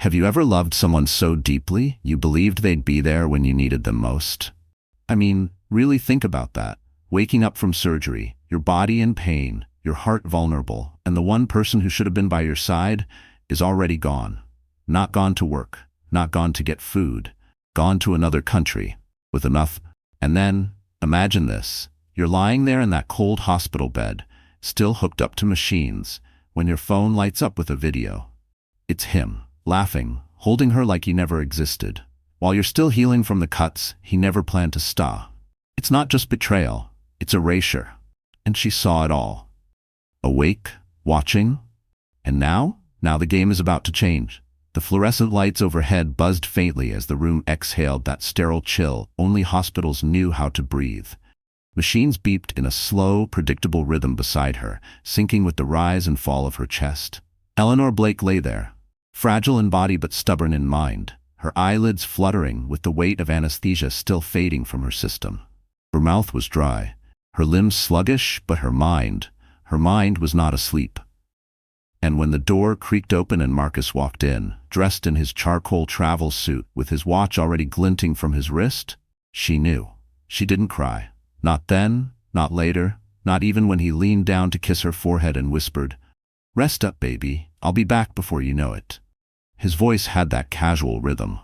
Have you ever loved someone so deeply you believed they'd be there when you needed them most? I mean, really think about that. Waking up from surgery, your body in pain, your heart vulnerable, and the one person who should have been by your side is already gone. Not gone to work, not gone to get food, gone to another country, with enough. And then, imagine this. You're lying there in that cold hospital bed, still hooked up to machines, when your phone lights up with a video. It's him, laughing, holding her like he never existed. While you're still healing from the cuts he never planned to stop. It's not just betrayal, it's erasure. And she saw it all. Awake, watching, and now the game is about to change. The fluorescent lights overhead buzzed faintly as the room exhaled that sterile chill only hospitals knew how to breathe. Machines beeped in a slow, predictable rhythm beside her, syncing with the rise and fall of her chest. Eleanor Blake lay there, fragile in body but stubborn in mind, her eyelids fluttering with the weight of anesthesia still fading from her system. Her mouth was dry, her limbs sluggish, but her mind was not asleep. And when the door creaked open and Marcus walked in, dressed in his charcoal travel suit with his watch already glinting from his wrist, she knew. She didn't cry. Not then, not later, not even when he leaned down to kiss her forehead and whispered, "Rest up, baby, I'll be back before you know it." His voice had that casual rhythm.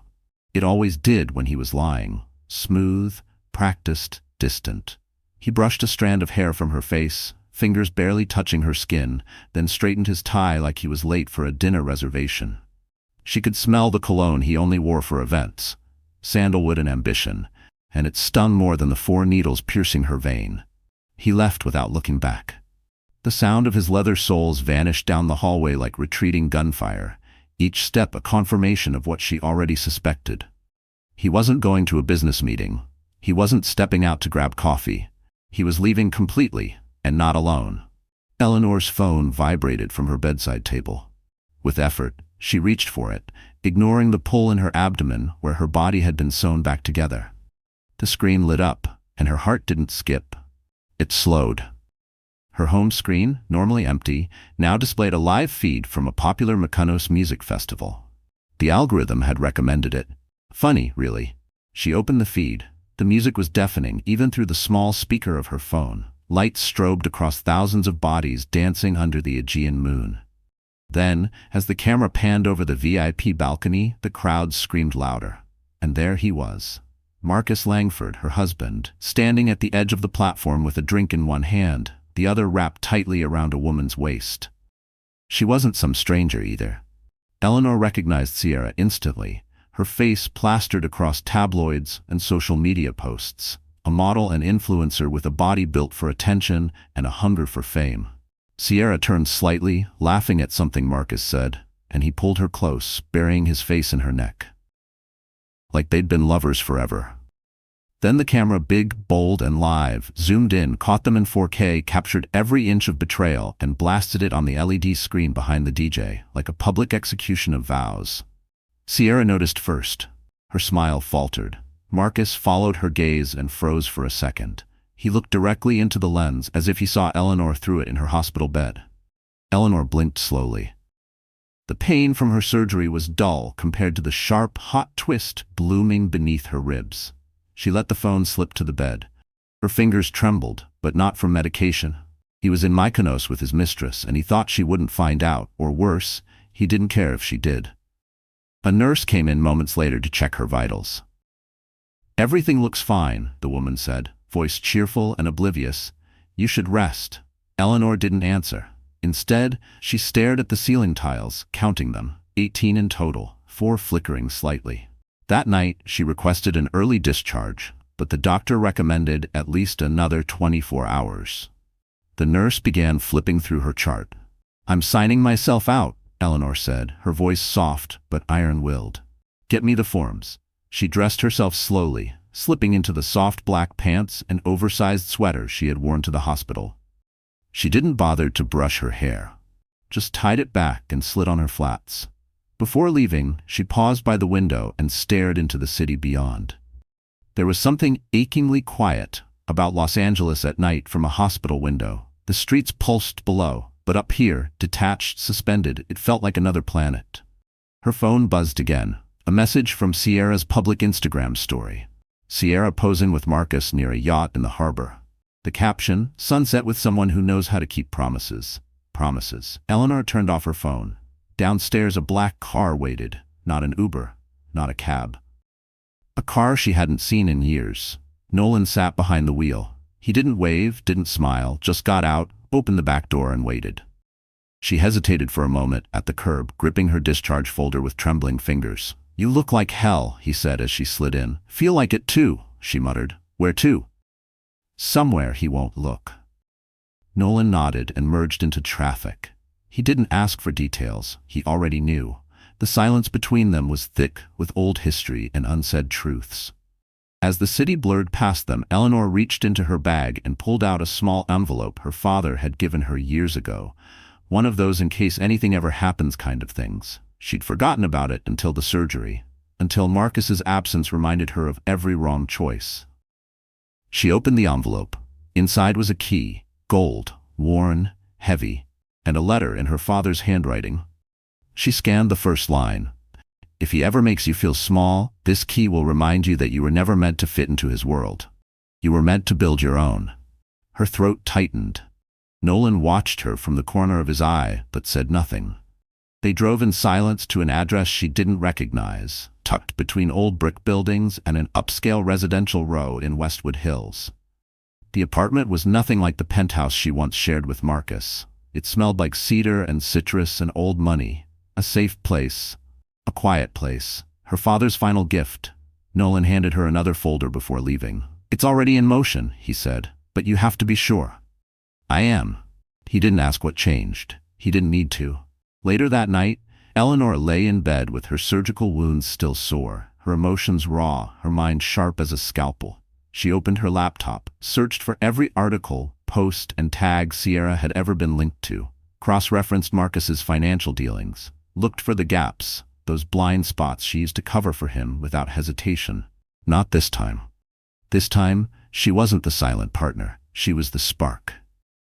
It always did when he was lying, smooth, practiced, distant. He brushed a strand of hair from her face, fingers barely touching her skin, then straightened his tie like he was late for a dinner reservation. She could smell the cologne he only wore for events, sandalwood and ambition, and it stung more than the 4 needles piercing her vein. He left without looking back. The sound of his leather soles vanished down the hallway like retreating gunfire, each step a confirmation of what she already suspected. He wasn't going to a business meeting. He wasn't stepping out to grab coffee. He was leaving completely, and not alone. Eleanor's phone vibrated from her bedside table. With effort, she reached for it, ignoring the pull in her abdomen where her body had been sewn back together. The screen lit up, and her heart didn't skip. It slowed. Her home screen, normally empty, now displayed a live feed from a popular Mykonos music festival. The algorithm had recommended it. Funny, really. She opened the feed. The music was deafening, even through the small speaker of her phone. Lights strobed across thousands of bodies dancing under the Aegean moon. Then, as the camera panned over the VIP balcony, the crowd screamed louder. And there he was. Marcus Langford, her husband, standing at the edge of the platform with a drink in one hand, the other wrapped tightly around a woman's waist. She wasn't some stranger either. Eleanor recognized Sierra instantly, her face plastered across tabloids and social media posts, a model and influencer with a body built for attention and a hunger for fame. Sierra turned slightly, laughing at something Marcus said, and he pulled her close, burying his face in her neck. Like they'd been lovers forever. Then the camera, big, bold, and live, zoomed in, caught them in 4K, captured every inch of betrayal, and blasted it on the LED screen behind the DJ, like a public execution of vows. Sierra noticed first. Her smile faltered. Marcus followed her gaze and froze for a second. He looked directly into the lens, as if he saw Eleanor through it in her hospital bed. Eleanor blinked slowly. The pain from her surgery was dull compared to the sharp, hot twist blooming beneath her ribs. She let the phone slip to the bed. Her fingers trembled, but not from medication. He was in Mykonos with his mistress, and he thought she wouldn't find out, or worse, he didn't care if she did. A nurse came in moments later to check her vitals. "Everything looks fine," the woman said, voice cheerful and oblivious. "You should rest." Eleanor didn't answer. Instead, she stared at the ceiling tiles, counting them, 18 in total, 4 flickering slightly. That night, she requested an early discharge, but the doctor recommended at least another 24 hours. The nurse began flipping through her chart. "I'm signing myself out," Eleanor said, her voice soft but iron-willed. "Get me the forms." She dressed herself slowly, slipping into the soft black pants and oversized sweater she had worn to the hospital. She didn't bother to brush her hair, just tied it back and slid on her flats. Before leaving, she paused by the window and stared into the city beyond. There was something achingly quiet about Los Angeles at night from a hospital window. The streets pulsed below, but up here, detached, suspended, it felt like another planet. Her phone buzzed again. A message from Sierra's public Instagram story. Sierra posing with Marcus near a yacht in the harbor. The caption, "Sunset with someone who knows how to keep promises." Promises. Eleanor turned off her phone. Downstairs a black car waited. Not an Uber. Not a cab. A car she hadn't seen in years. Nolan sat behind the wheel. He didn't wave, didn't smile, just got out, opened the back door and waited. She hesitated for a moment at the curb, gripping her discharge folder with trembling fingers. "You look like hell," he said as she slid in. "Feel like it too," she muttered. "Where to?" "Somewhere he won't look." Nolan nodded and merged into traffic. He didn't ask for details. He already knew. The silence between them was thick with old history and unsaid truths. As the city blurred past them, Eleanor reached into her bag and pulled out a small envelope her father had given her years ago. One of those in case anything ever happens kind of things. She'd forgotten about it until the surgery, until Marcus's absence reminded her of every wrong choice. She opened the envelope. Inside was a key, gold, worn, heavy, and a letter in her father's handwriting. She scanned the first line. "If he ever makes you feel small, this key will remind you that you were never meant to fit into his world. You were meant to build your own." Her throat tightened. Nolan watched her from the corner of his eye, but said nothing. They drove in silence to an address she didn't recognize, tucked between old brick buildings and an upscale residential row in Westwood Hills. The apartment was nothing like the penthouse she once shared with Marcus. It smelled like cedar and citrus and old money. A safe place. A quiet place. Her father's final gift. Nolan handed her another folder before leaving. "It's already in motion," he said, "but you have to be sure." "I am." He didn't ask what changed. He didn't need to. Later that night, Eleanor lay in bed with her surgical wounds still sore, her emotions raw, her mind sharp as a scalpel. She opened her laptop, searched for every article, post, and tag Sierra had ever been linked to, cross-referenced Marcus's financial dealings, looked for the gaps, those blind spots she used to cover for him without hesitation. Not this time. This time, she wasn't the silent partner. She was the spark.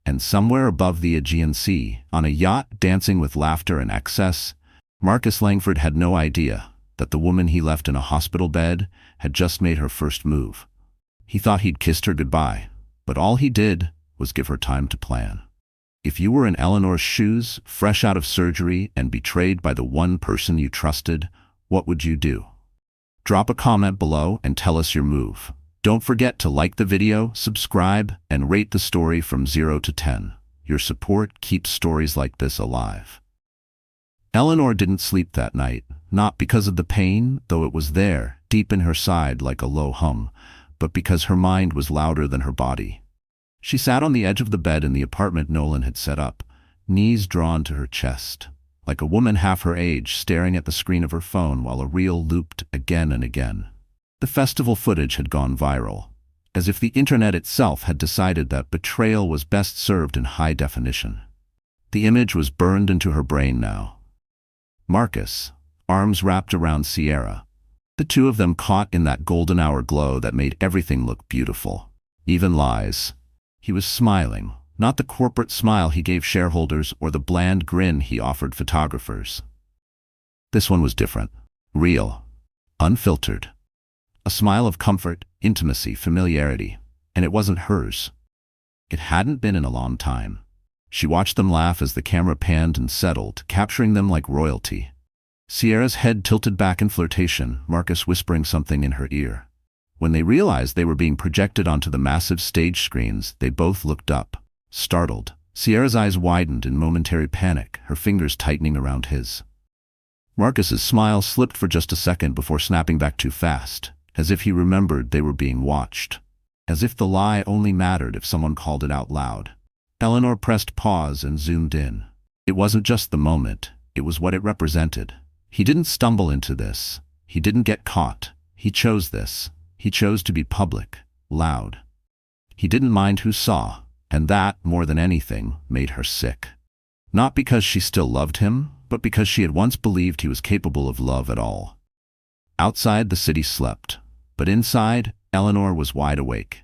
And somewhere above the Aegean Sea, on a yacht dancing with laughter and excess, Marcus Langford had no idea that the woman he left in a hospital bed had just made her first move. He thought he'd kissed her goodbye, but all he did was give her time to plan. If you were in Eleanor's shoes, fresh out of surgery and betrayed by the one person you trusted, what would you do? Drop a comment below and tell us your move. Don't forget to like the video, subscribe, and rate the story from 0 to 10. Your support keeps stories like this alive. Eleanor didn't sleep that night, not because of the pain, though it was there, deep in her side like a low hum, but because her mind was louder than her body. She sat on the edge of the bed in the apartment Nolan had set up, knees drawn to her chest, like a woman half her age staring at the screen of her phone while a reel looped again and again. The festival footage had gone viral, as if the internet itself had decided that betrayal was best served in high definition. The image was burned into her brain now. Marcus, arms wrapped around Sierra, the two of them caught in that golden hour glow that made everything look beautiful, even lies. He was smiling, not the corporate smile he gave shareholders or the bland grin he offered photographers. This one was different, real, unfiltered. A smile of comfort, intimacy, familiarity, and it wasn't hers. It hadn't been in a long time. She watched them laugh as the camera panned and settled, capturing them like royalty. Sierra's head tilted back in flirtation, Marcus whispering something in her ear. When they realized they were being projected onto the massive stage screens, they both looked up, startled. Sierra's eyes widened in momentary panic, her fingers tightening around his. Marcus's smile slipped for just a second before snapping back too fast, as if he remembered they were being watched, as if the lie only mattered if someone called it out loud. Eleanor pressed pause and zoomed in. It wasn't just the moment, it was what it represented. He didn't stumble into this. He didn't get caught. He chose this. He chose to be public, loud. He didn't mind who saw, and that, more than anything, made her sick. Not because she still loved him, but because she had once believed he was capable of love at all. Outside, the city slept, but inside, Eleanor was wide awake.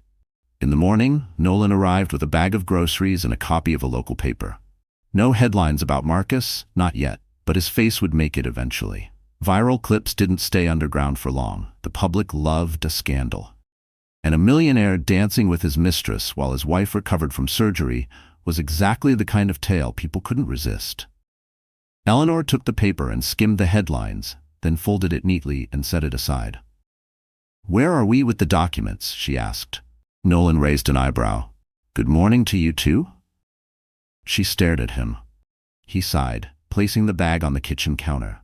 In the morning, Nolan arrived with a bag of groceries and a copy of a local paper. No headlines about Marcus, not yet, but his face would make it eventually. Viral clips didn't stay underground for long. The public loved a scandal. And a millionaire dancing with his mistress while his wife recovered from surgery was exactly the kind of tale people couldn't resist. Eleanor took the paper and skimmed the headlines, then folded it neatly and set it aside. "Where are we with the documents?" she asked. Nolan raised an eyebrow. "Good morning to you too?" She stared at him. He sighed, placing the bag on the kitchen counter.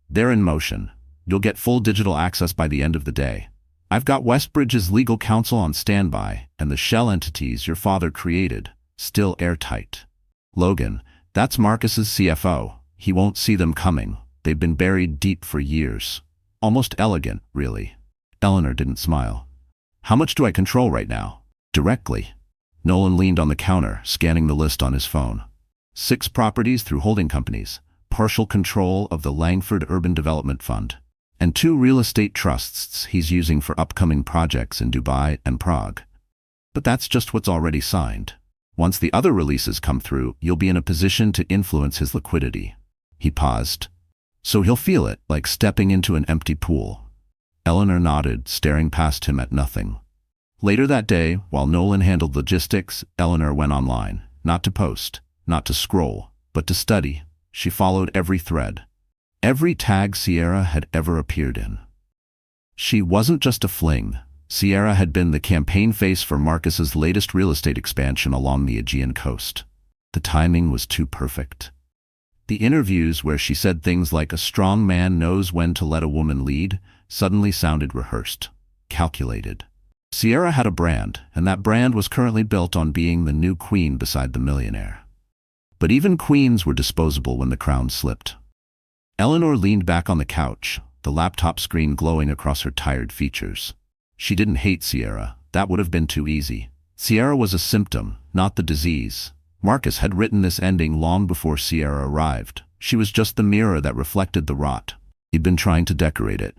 "They're in motion. You'll get full digital access by the end of the day. I've got Westbridge's legal counsel on standby, and the shell entities your father created, still airtight. Logan, that's Marcus's CFO. He won't see them coming. They've been buried deep for years. Almost elegant, really." Eleanor didn't smile. "How much do I control right now?" "Directly." Nolan leaned on the counter, scanning the list on his phone. 6 properties through holding companies, partial control of the Langford Urban Development Fund, and 2 real estate trusts he's using for upcoming projects in Dubai and Prague. But that's just what's already signed. Once the other releases come through, you'll be in a position to influence his liquidity. He paused. "So he'll feel it, like stepping into an empty pool." Eleanor nodded, staring past him at nothing. Later that day, while Nolan handled logistics, Eleanor went online, not to post, not to scroll, but to study. She followed every thread, every tag Sierra had ever appeared in. She wasn't just a fling. Sierra had been the campaign face for Marcus's latest real estate expansion along the Aegean coast. The timing was too perfect. The interviews where she said things like "a strong man knows when to let a woman lead" suddenly sounded rehearsed, calculated. Sierra had a brand, and that brand was currently built on being the new queen beside the millionaire. But even queens were disposable when the crown slipped. Eleanor leaned back on the couch, the laptop screen glowing across her tired features. She didn't hate Sierra. That would have been too easy. Sierra was a symptom, not the disease. Marcus had written this ending long before Sierra arrived. She was just the mirror that reflected the rot. He'd been trying to decorate it.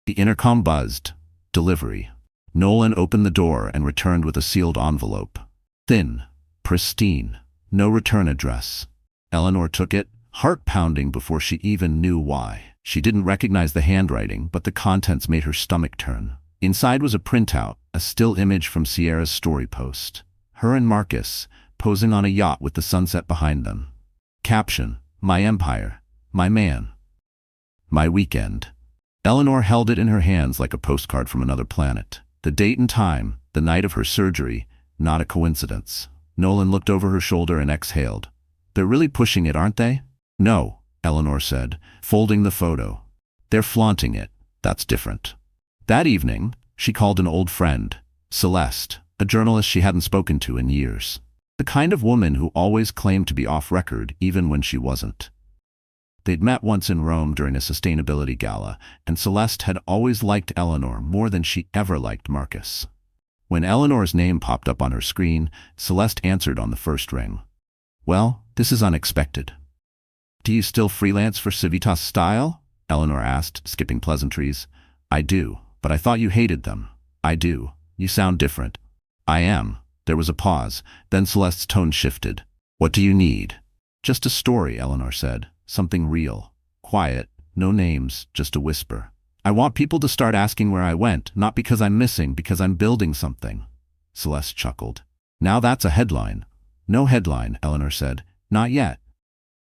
The intercom buzzed. Delivery. Nolan opened the door and returned with a sealed envelope. Thin, pristine, no return address. Eleanor took it, heart pounding before she even knew why. She didn't recognize the handwriting, but the contents made her stomach turn. Inside was a printout, a still image from Sierra's story post. Her and Marcus, posing on a yacht with the sunset behind them. Caption: "My empire, my man, my weekend." Eleanor held it in her hands like a postcard from another planet. The date and time, the night of her surgery, not a coincidence. Nolan looked over her shoulder and exhaled. "They're really pushing it, aren't they?" "No," Eleanor said, folding the photo. "They're flaunting it. That's different." That evening, she called an old friend, Celeste, a journalist she hadn't spoken to in years. The kind of woman who always claimed to be off record even when she wasn't. They'd met once in Rome during a sustainability gala, and Celeste had always liked Eleanor more than she ever liked Marcus. When Eleanor's name popped up on her screen, Celeste answered on the first ring. "Well, this is unexpected." "Do you still freelance for Civitas Style?" Eleanor asked, skipping pleasantries. "I do, but I thought you hated them." "I do. You sound different." "I am." There was a pause, then Celeste's tone shifted. "What do you need?" "Just a story," Eleanor said. "Something real. Quiet. No names, just a whisper. I want people to start asking where I went, not because I'm missing, because I'm building something." Celeste chuckled. "Now that's a headline." "No headline," Eleanor said. "Not yet."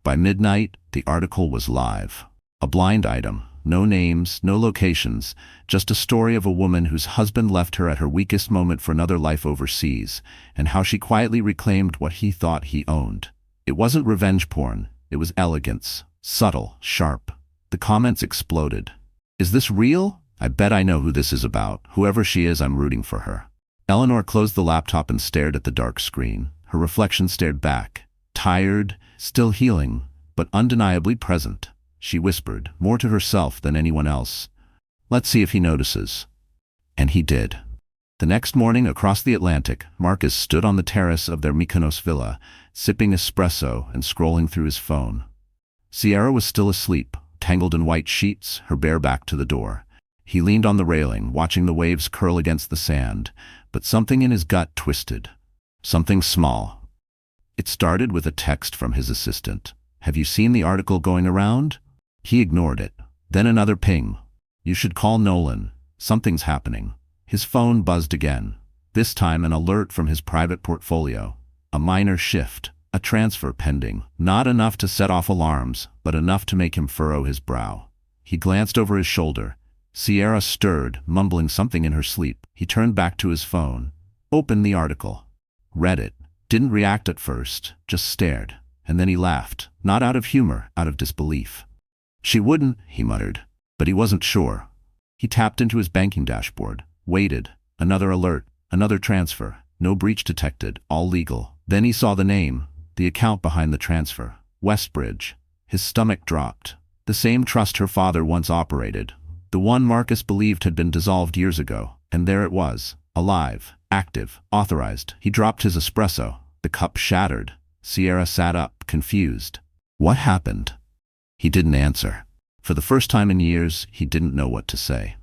By midnight, the article was live. A blind item. No names, no locations, just a story of a woman whose husband left her at her weakest moment for another life overseas, and how she quietly reclaimed what he thought he owned. It wasn't revenge porn. It was elegance. Subtle, sharp. The comments exploded. "Is this real? I bet I know who this is about. Whoever she is, I'm rooting for her." Eleanor closed the laptop and stared at the dark screen. Her reflection stared back. Tired, still healing, but undeniably present. She whispered, more to herself than anyone else, "Let's see if he notices." And he did. The next morning, across the Atlantic, Marcus stood on the terrace of their Mykonos villa, sipping espresso and scrolling through his phone. Sierra was still asleep, tangled in white sheets, her bare back to the door. He leaned on the railing, watching the waves curl against the sand, but something in his gut twisted. Something small. It started with a text from his assistant. "Have you seen the article going around?" He ignored it. Then another ping. You should call Nolan. Something's happening. His phone buzzed again. This time an alert from his private portfolio. A minor shift. A transfer pending. Not enough to set off alarms, but enough to make him furrow his brow. He glanced over his shoulder. Sierra stirred, mumbling something in her sleep. He turned back to his phone. Opened the article. Read it. Didn't react at first, just stared. And then he laughed. Not out of humor, out of disbelief. She wouldn't, he muttered. But he wasn't sure. He tapped into his banking dashboard. Waited. Another alert. Another transfer. No breach detected. All legal. Then he saw the name. The account behind the transfer. Westbridge. His stomach dropped. The same trust her father once operated. The one Marcus believed had been dissolved years ago. And there it was. Alive. Active. Authorized. He dropped his espresso. The cup shattered. Sierra sat up, confused. What happened? He didn't answer. For the first time in years, he didn't know what to say.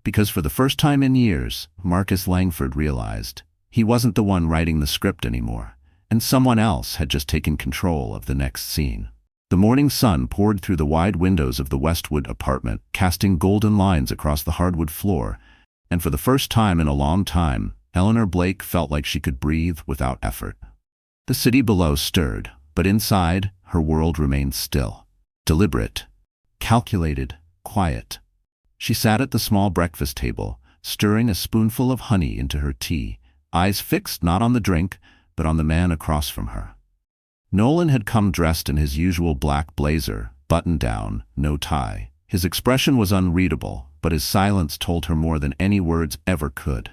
Because for the first time in years, Marcus Langford realized he wasn't the one writing the script anymore, and someone else had just taken control of the next scene. The morning sun poured through the wide windows of the Westwood apartment, casting golden lines across the hardwood floor, and for the first time in a long time, Eleanor Blake felt like she could breathe without effort. The city below stirred, but inside, her world remained still. Deliberate. Calculated. Quiet. She sat at the small breakfast table, stirring a spoonful of honey into her tea, eyes fixed not on the drink, but on the man across from her. Nolan had come dressed in his usual black blazer, buttoned down, no tie. His expression was unreadable, but his silence told her more than any words ever could.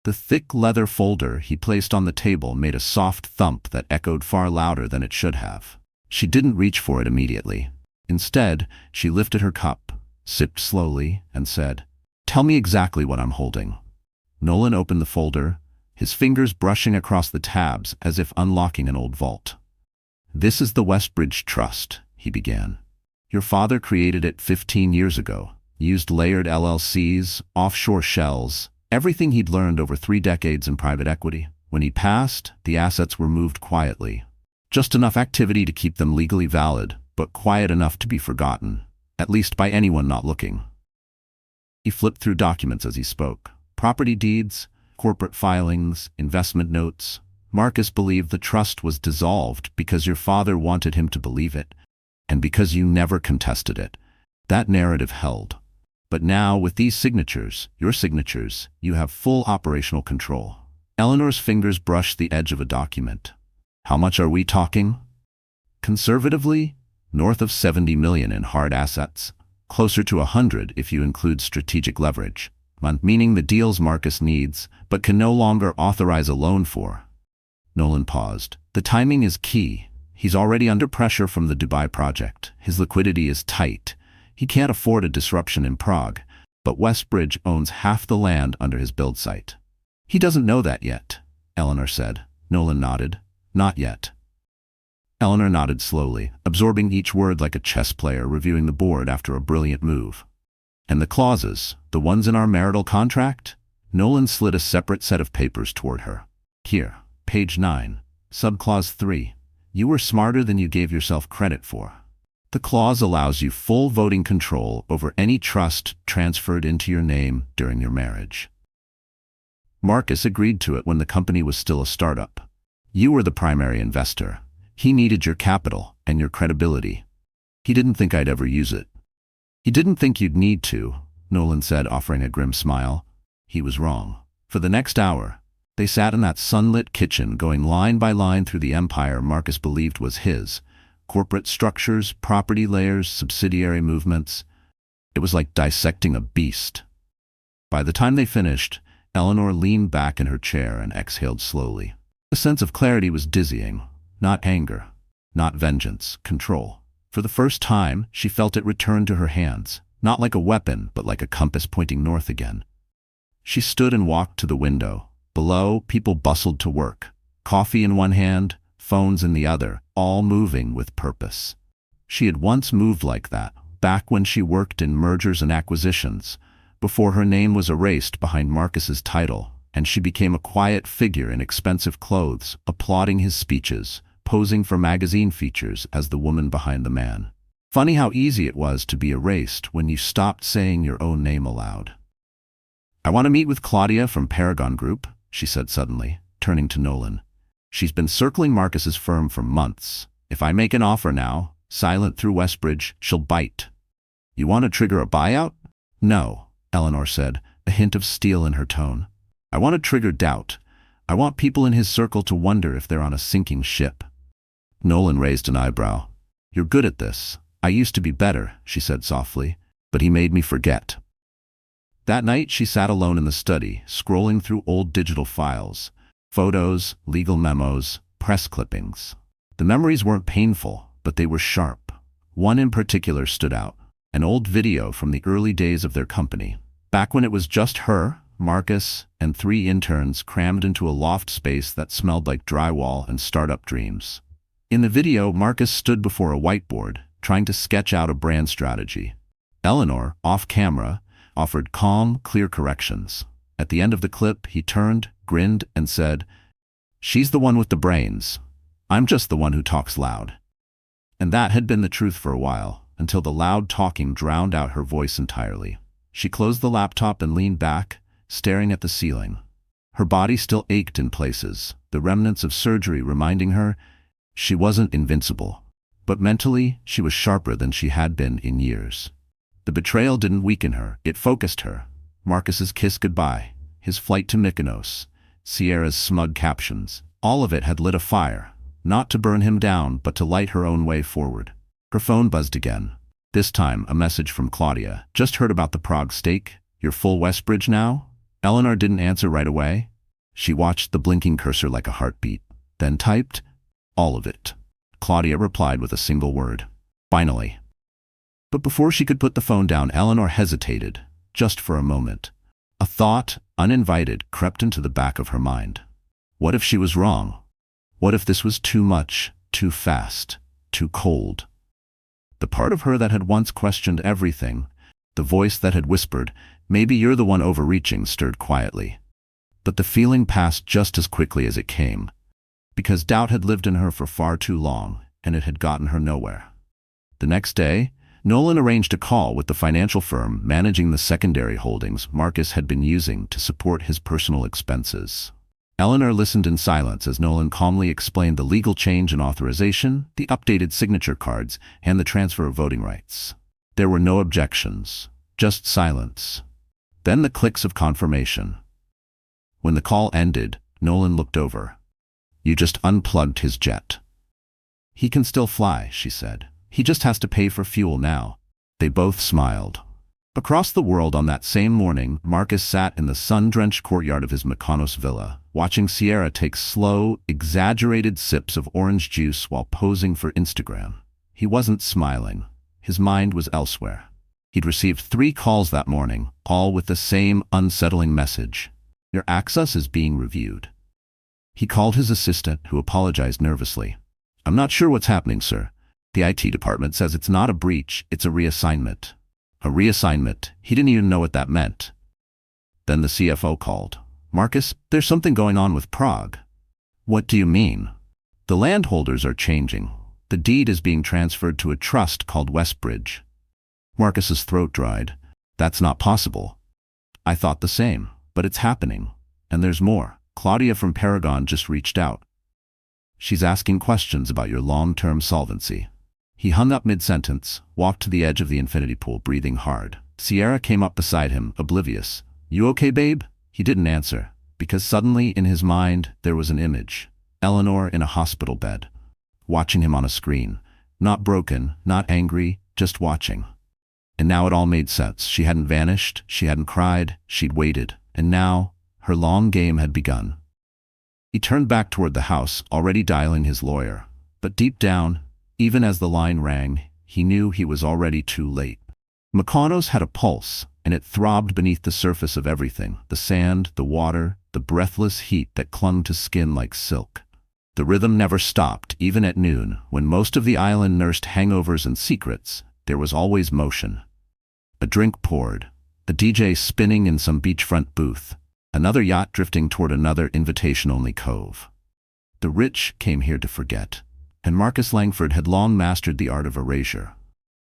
The thick leather folder he placed on the table made a soft thump that echoed far louder than it should have. She didn't reach for it immediately. Instead, she lifted her cup, sipped slowly, and said, "Tell me exactly what I'm holding." Nolan opened the folder, his fingers brushing across the tabs as if unlocking an old vault. "This is the Westbridge Trust," he began. "Your father created it 15 years ago, used layered LLCs, offshore shells, everything he'd learned over 3 decades in private equity. When he passed, the assets were moved quietly. Just enough activity to keep them legally valid, but quiet enough to be forgotten, at least by anyone not looking." He flipped through documents as he spoke. Property deeds, corporate filings, investment notes. Marcus believed the trust was dissolved because your father wanted him to believe it, and because you never contested it. That narrative held. But now, with these signatures, your signatures, you have full operational control. Eleanor's fingers brushed the edge of a document. "How much are we talking?" "Conservatively, north of 70 million in hard assets, closer to 100 if you include strategic leverage, meaning the deals Marcus needs, but can no longer authorize a loan for." Nolan paused. "The timing is key. He's already under pressure from the Dubai project. His liquidity is tight. He can't afford a disruption in Prague, but Westbridge owns half the land under his build site." "He doesn't know that yet," Eleanor said. Nolan nodded. "Not yet." Eleanor nodded slowly, absorbing each word like a chess player reviewing the board after a brilliant move. "And the clauses, the ones in our marital contract?" Nolan slid a separate set of papers toward her. "Here, page 9, subclause 3. You were smarter than you gave yourself credit for. The clause allows you full voting control over any trust transferred into your name during your marriage. Marcus agreed to it when the company was still a startup. You were the primary investor. He needed your capital and your credibility. He didn't think I'd ever use it." "He didn't think you'd need to," Nolan said, offering a grim smile. He was wrong. For the next hour, they sat in that sunlit kitchen going line by line through the empire Marcus believed was his. Corporate structures, property layers, subsidiary movements. It was like dissecting a beast. By the time they finished, Eleanor leaned back in her chair and exhaled slowly. The sense of clarity was dizzying. Not anger, not vengeance, control. For the first time, she felt it return to her hands, not like a weapon, but like a compass pointing north again. She stood and walked to the window. Below, people bustled to work, coffee in one hand, phones in the other, all moving with purpose. She had once moved like that, back when she worked in mergers and acquisitions, before her name was erased behind Marcus's title, and she became a quiet figure in expensive clothes, applauding his speeches, posing for magazine features as the woman behind the man. Funny how easy it was to be erased when you stopped saying your own name aloud. "I want to meet with Claudia from Paragon Group," she said suddenly, turning to Nolan. "She's been circling Marcus's firm for months. If I make an offer now, silent through Westbridge, she'll bite." "You want to trigger a buyout?" "No," Eleanor said, a hint of steel in her tone. "I want to trigger doubt. I want people in his circle to wonder if they're on a sinking ship." Nolan raised an eyebrow. "You're good at this. I used to be better," she said softly, "but he made me forget." That night she sat alone in the study, scrolling through old digital files, photos, legal memos, press clippings. The memories weren't painful, but they were sharp. One in particular stood out, an old video from the early days of their company. Back when it was just her, Marcus, and 3 interns crammed into a loft space that smelled like drywall and startup dreams. In the video, Marcus stood before a whiteboard, trying to sketch out a brand strategy. Eleanor, off camera, offered calm, clear corrections. At the end of the clip, he turned, grinned, and said, "She's the one with the brains. I'm just the one who talks loud." And that had been the truth for a while, until the loud talking drowned out her voice entirely. She closed the laptop and leaned back, staring at the ceiling. Her body still ached in places, the remnants of surgery reminding her she wasn't invincible. But mentally, she was sharper than she had been in years. The betrayal didn't weaken her, it focused her. Marcus's kiss goodbye, his flight to Mykonos, Sierra's smug captions, all of it had lit a fire, not to burn him down, but to light her own way forward. Her phone buzzed again. This time, a message from Claudia. "Just heard about the Prague stake. You're full Westbridge now?" Eleanor didn't answer right away. She watched the blinking cursor like a heartbeat, then typed, "All of it." Claudia replied with a single word. "Finally." But before she could put the phone down, Eleanor hesitated, just for a moment. A thought, uninvited, crept into the back of her mind. What if she was wrong? What if this was too much, too fast, too cold? The part of her that had once questioned everything, the voice that had whispered, "Maybe you're the one overreaching," stirred quietly. But the feeling passed just as quickly as it came, because doubt had lived in her for far too long, and it had gotten her nowhere. The next day, Nolan arranged a call with the financial firm managing the secondary holdings Marcus had been using to support his personal expenses. Eleanor listened in silence as Nolan calmly explained the legal change in authorization, the updated signature cards, and the transfer of voting rights. There were no objections, just silence. Then the clicks of confirmation. When the call ended, Nolan looked over. "You just unplugged his jet." "He can still fly," she said. "He just has to pay for fuel now." They both smiled. Across the world on that same morning, Marcus sat in the sun-drenched courtyard of his Mykonos villa, watching Sierra take slow, exaggerated sips of orange juice while posing for Instagram. He wasn't smiling. His mind was elsewhere. He'd received 3 calls that morning, all with the same unsettling message. "Your access is being reviewed." He called his assistant, who apologized nervously. "I'm not sure what's happening, sir. The IT department says it's not a breach, it's a reassignment." A reassignment. He didn't even know what that meant. Then the CFO called. "Marcus, there's something going on with Prague." "What do you mean?" "The landholders are changing. The deed is being transferred to a trust called Westbridge." Marcus's throat dried. "That's not possible." "I thought the same, but it's happening. And there's more. Claudia from Paragon just reached out. She's asking questions about your long-term solvency." He hung up mid-sentence, walked to the edge of the infinity pool, breathing hard. Sierra came up beside him, oblivious. "You okay, babe?" He didn't answer, because suddenly in his mind there was an image. Eleanor in a hospital bed, watching him on a screen. Not broken, not angry, just watching. And now it all made sense. She hadn't vanished, she hadn't cried, she'd waited. And now, her long game had begun. He turned back toward the house, already dialing his lawyer. But deep down, even as the line rang, he knew he was already too late. Mykonos had a pulse, and it throbbed beneath the surface of everything, the sand, the water, the breathless heat that clung to skin like silk. The rhythm never stopped, even at noon, when most of the island nursed hangovers and secrets. There was always motion. A drink poured, a DJ spinning in some beachfront booth, another yacht drifting toward another invitation-only cove. The rich came here to forget, and Marcus Langford had long mastered the art of erasure.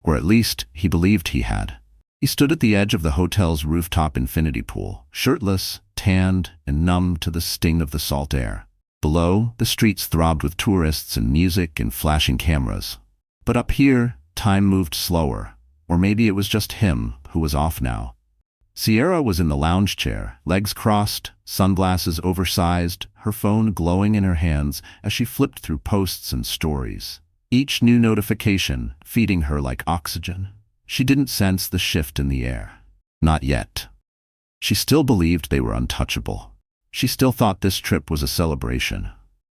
Or at least, he believed he had. He stood at the edge of the hotel's rooftop infinity pool, shirtless, tanned, and numb to the sting of the salt air. Below, the streets throbbed with tourists and music and flashing cameras. But up here, time moved slower. Or maybe it was just him who was off now. Sierra was in the lounge chair, legs crossed, sunglasses oversized, her phone glowing in her hands as she flipped through posts and stories. Each new notification feeding her like oxygen. She didn't sense the shift in the air. Not yet. She still believed they were untouchable. She still thought this trip was a celebration.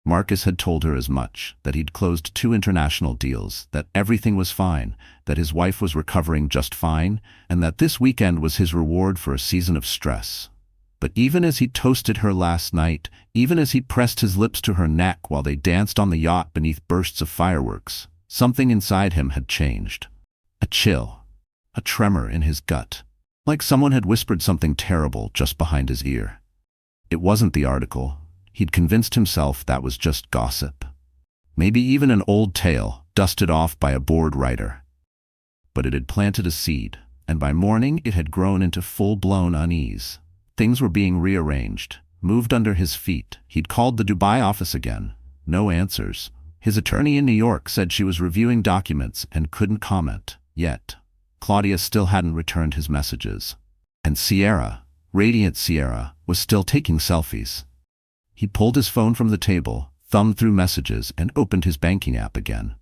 Marcus had told her as much, that he'd closed 2 international deals, that everything was fine, that his wife was recovering just fine, and that this weekend was his reward for a season of stress. But even as he toasted her last night, even as he pressed his lips to her neck while they danced on the yacht beneath bursts of fireworks, something inside him had changed. A chill, a tremor in his gut, like someone had whispered something terrible just behind his ear. It wasn't the article. He'd convinced himself that was just gossip. Maybe even an old tale, dusted off by a bored writer. But it had planted a seed, and by morning it had grown into full-blown unease. Things were being rearranged, moved under his feet. He'd called the Dubai office again. No answers. His attorney in New York said she was reviewing documents and couldn't comment, yet. Claudia still hadn't returned his messages. And Sierra, radiant Sierra, was still taking selfies. He pulled his phone from the table, thumbed through messages, and opened his banking app again.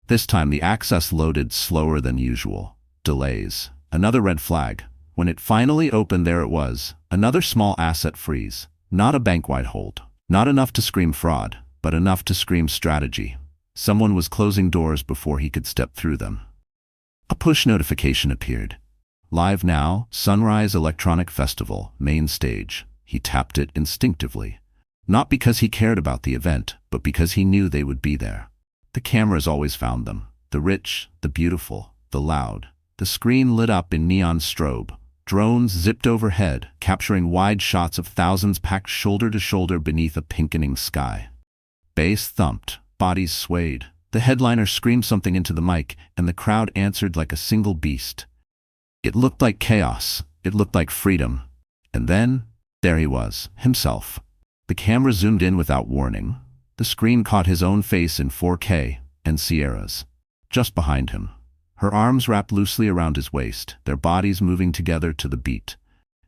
This time the access loaded slower than usual. Delays. Another red flag. When it finally opened, there it was. Another small asset freeze. Not a bank-wide hold. Not enough to scream fraud, but enough to scream strategy. Someone was closing doors before he could step through them. A push notification appeared. Live now, Sunrise Electronic Festival, main stage. He tapped it instinctively. Not because he cared about the event, but because he knew they would be there. The cameras always found them. The rich, the beautiful, the loud. The screen lit up in neon strobe. Drones zipped overhead, capturing wide shots of thousands packed shoulder to shoulder beneath a pinkening sky. Bass thumped, bodies swayed. The headliner screamed something into the mic, and the crowd answered like a single beast. It looked like chaos. It looked like freedom. And then, there he was, himself. The camera zoomed in without warning. The screen caught his own face in 4K, and Sierra's. Just behind him. Her arms wrapped loosely around his waist, their bodies moving together to the beat.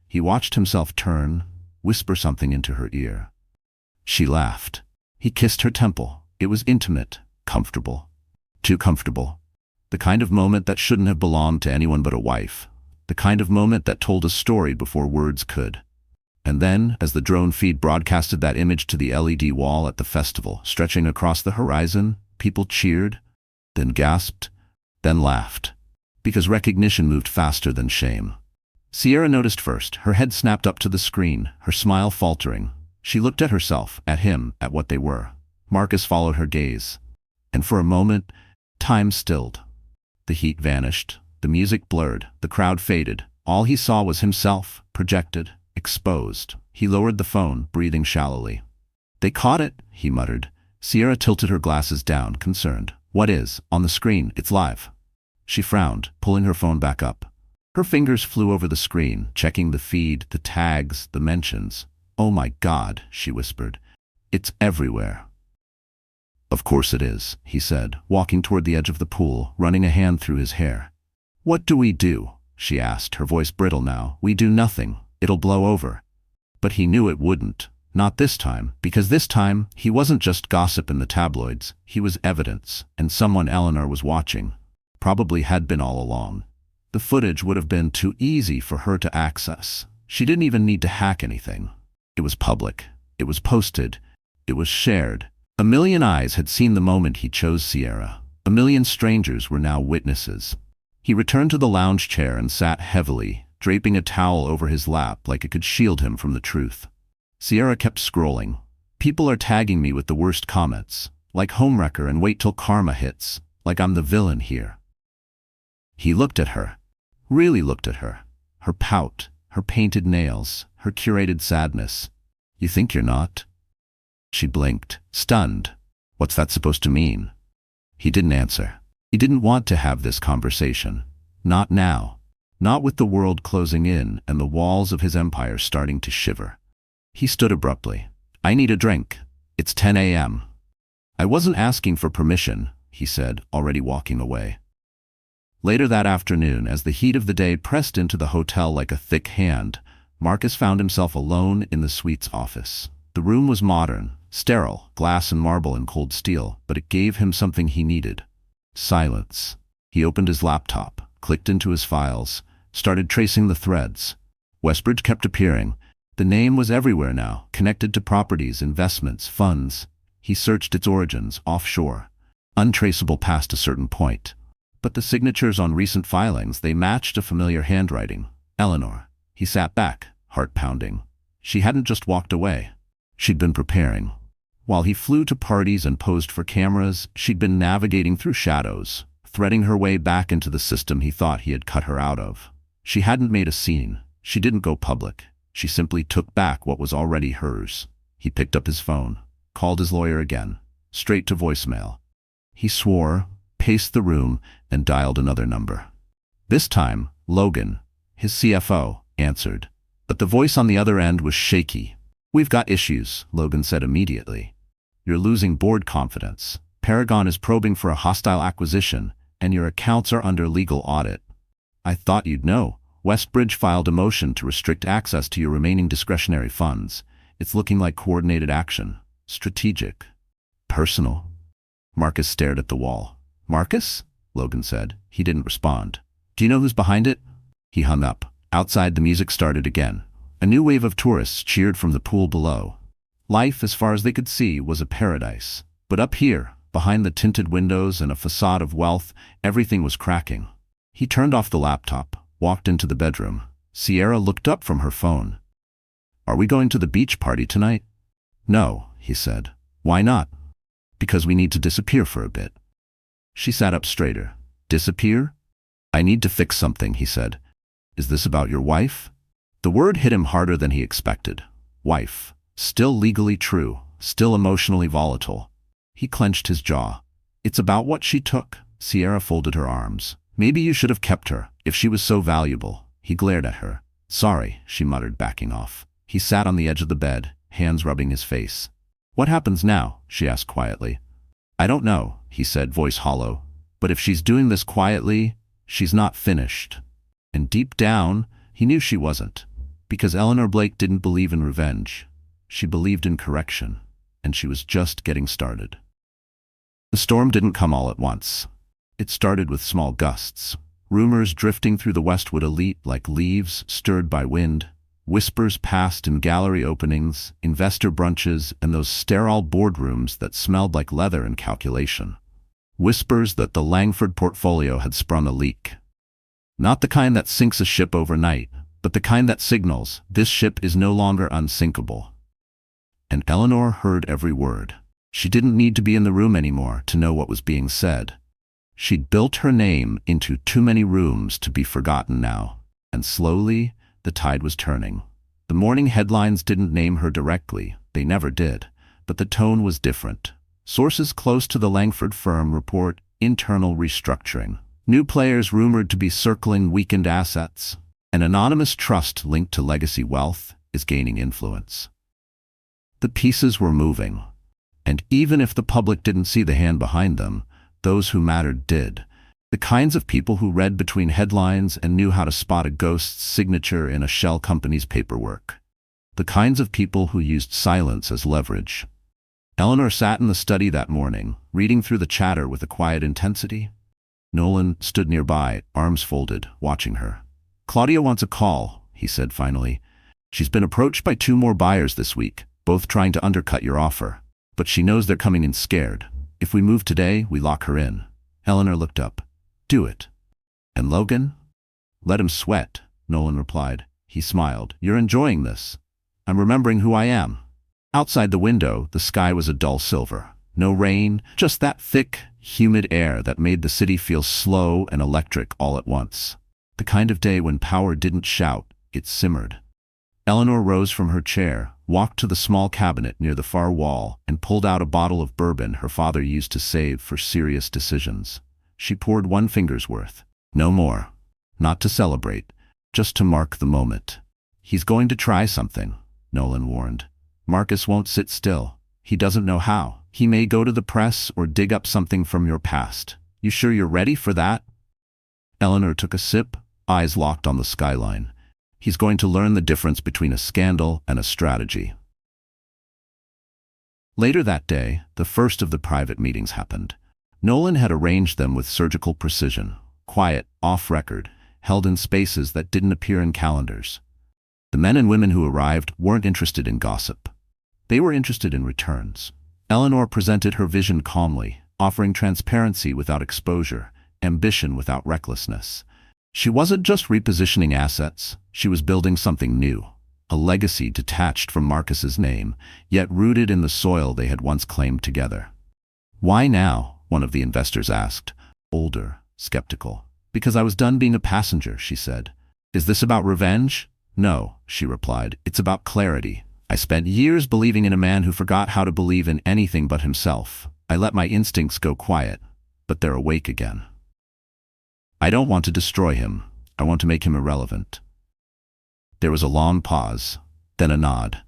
He watched himself turn, whisper something into her ear. She laughed. He kissed her temple. It was intimate, comfortable. Too comfortable. The kind of moment that shouldn't have belonged to anyone but a wife. The kind of moment that told a story before words could. And then, as the drone feed broadcasted that image to the LED wall at the festival, stretching across the horizon, people cheered, then gasped, then laughed. Because recognition moved faster than shame. Sierra noticed first. Her head snapped up to the screen, her smile faltering. She looked at herself, at him, at what they were. Marcus followed her gaze. And for a moment, time stilled. The heat vanished, the music blurred, the crowd faded. All he saw was himself, projected, exposed. He lowered the phone, breathing shallowly. "They caught it," he muttered. Sierra tilted her glasses down, concerned. "What is? On the screen, it's live." She frowned, pulling her phone back up. Her fingers flew over the screen, checking the feed, the tags, the mentions. "Oh my God," she whispered. "It's everywhere." "Of course it is," he said, walking toward the edge of the pool, running a hand through his hair. "What do we do?" she asked, her voice brittle now. "We do nothing. It'll blow over." But he knew it wouldn't. Not this time, because this time, he wasn't just gossip in the tabloids. He was evidence, and someone Eleanor was watching. Probably had been all along. The footage would have been too easy for her to access. She didn't even need to hack anything. It was public. It was posted. It was shared. A million eyes had seen the moment he chose Sierra. A million strangers were now witnesses. He returned to the lounge chair and sat heavily, draping a towel over his lap like it could shield him from the truth. Sierra kept scrolling. "People are tagging me with the worst comments. Like homewrecker and wait till karma hits. Like I'm the villain here." He looked at her. Really looked at her. Her pout, her painted nails, her curated sadness. "You think you're not?" She blinked, stunned. "What's that supposed to mean?" He didn't answer. He didn't want to have this conversation. Not now. Not with the world closing in and the walls of his empire starting to shiver. He stood abruptly. "I need a drink. It's 10 a.m. "I wasn't asking for permission," he said, already walking away. Later that afternoon, as the heat of the day pressed into the hotel like a thick hand, Marcus found himself alone in the suite's office. The room was modern, sterile, glass and marble and cold steel, but it gave him something he needed. Silence. He opened his laptop, clicked into his files, started tracing the threads. Westbridge kept appearing. The name was everywhere now, connected to properties, investments, funds. He searched its origins, offshore, untraceable past a certain point. But the signatures on recent filings, they matched a familiar handwriting. Eleanor. He sat back, heart pounding. She hadn't just walked away. She'd been preparing. While he flew to parties and posed for cameras, she'd been navigating through shadows, threading her way back into the system he thought he had cut her out of. She hadn't made a scene. She didn't go public. She simply took back what was already hers. He picked up his phone, called his lawyer again, straight to voicemail. He swore, paced the room, and dialed another number. This time, Logan, his CFO, answered. But the voice on the other end was shaky. "We've got issues," Logan said immediately. "You're losing board confidence. Paragon is probing for a hostile acquisition, and your accounts are under legal audit. I thought you'd know. Westbridge filed a motion to restrict access to your remaining discretionary funds. It's looking like coordinated action. Strategic. Personal." Marcus stared at the wall. "Marcus?" Logan said. He didn't respond. "Do you know who's behind it?" He hung up. Outside, the music started again. A new wave of tourists cheered from the pool below. Life, as far as they could see, was a paradise. But up here, behind the tinted windows and a facade of wealth, everything was cracking. He turned off the laptop, walked into the bedroom. Sierra looked up from her phone. "Are we going to the beach party tonight?" "No," he said. "Why not?" "Because we need to disappear for a bit." She sat up straighter. "Disappear?" "I need to fix something," he said. "Is this about your wife?" The word hit him harder than he expected. Wife. Still legally true, still emotionally volatile. He clenched his jaw. "It's about what she took." Sierra folded her arms. "Maybe you should have kept her, if she was so valuable." He glared at her. "Sorry," she muttered, backing off. He sat on the edge of the bed, hands rubbing his face. "What happens now?" she asked quietly. "I don't know," he said, voice hollow. "But if she's doing this quietly, she's not finished." And deep down, he knew she wasn't. Because Eleanor Blake didn't believe in revenge. She believed in correction, and she was just getting started. The storm didn't come all at once. It started with small gusts. Rumors drifting through the Westwood elite like leaves stirred by wind. Whispers passed in gallery openings, investor brunches, and those sterile boardrooms that smelled like leather and calculation. Whispers that the Langford portfolio had sprung a leak. Not the kind that sinks a ship overnight, but the kind that signals, this ship is no longer unsinkable. And Eleanor heard every word. She didn't need to be in the room anymore to know what was being said. She'd built her name into too many rooms to be forgotten now, and slowly, the tide was turning. The morning headlines didn't name her directly, they never did, but the tone was different. Sources close to the Langford firm report internal restructuring. New players rumored to be circling weakened assets. An anonymous trust linked to legacy wealth is gaining influence. The pieces were moving, and even if the public didn't see the hand behind them, those who mattered did. The kinds of people who read between headlines and knew how to spot a ghost's signature in a shell company's paperwork. The kinds of people who used silence as leverage. Eleanor sat in the study that morning, reading through the chatter with a quiet intensity. Nolan stood nearby, arms folded, watching her. "Claudia wants a call," he said finally. "She's been approached by 2 more buyers this week, both trying to undercut your offer. But she knows they're coming in scared. If we move today, we lock her in." Eleanor looked up. "Do it." "And Logan?" "Let him sweat," Nolan replied. He smiled. "You're enjoying this." "I'm remembering who I am." Outside the window, the sky was a dull silver. No rain, just that thick, humid air that made the city feel slow and electric all at once. The kind of day when power didn't shout, it simmered. Eleanor rose from her chair, walked to the small cabinet near the far wall, and pulled out a bottle of bourbon her father used to save for serious decisions. She poured one finger's worth. No more. Not to celebrate, just to mark the moment. He's going to try something, Nolan warned. Marcus won't sit still. He doesn't know how. He may go to the press or dig up something from your past. You sure you're ready for that? Eleanor took a sip, eyes locked on the skyline. He's going to learn the difference between a scandal and a strategy. Later that day, the first of the private meetings happened. Nolan had arranged them with surgical precision, quiet, off-record, held in spaces that didn't appear in calendars. The men and women who arrived weren't interested in gossip. They were interested in returns. Eleanor presented her vision calmly, offering transparency without exposure, ambition without recklessness. She wasn't just repositioning assets, she was building something new, a legacy detached from Marcus's name, yet rooted in the soil they had once claimed together. Why now? One of the investors asked, older, skeptical. Because I was done being a passenger, she said. Is this about revenge? No, she replied. It's about clarity. I spent years believing in a man who forgot how to believe in anything but himself. I let my instincts go quiet, but they're awake again. I don't want to destroy him. I want to make him irrelevant. There was a long pause, then a nod.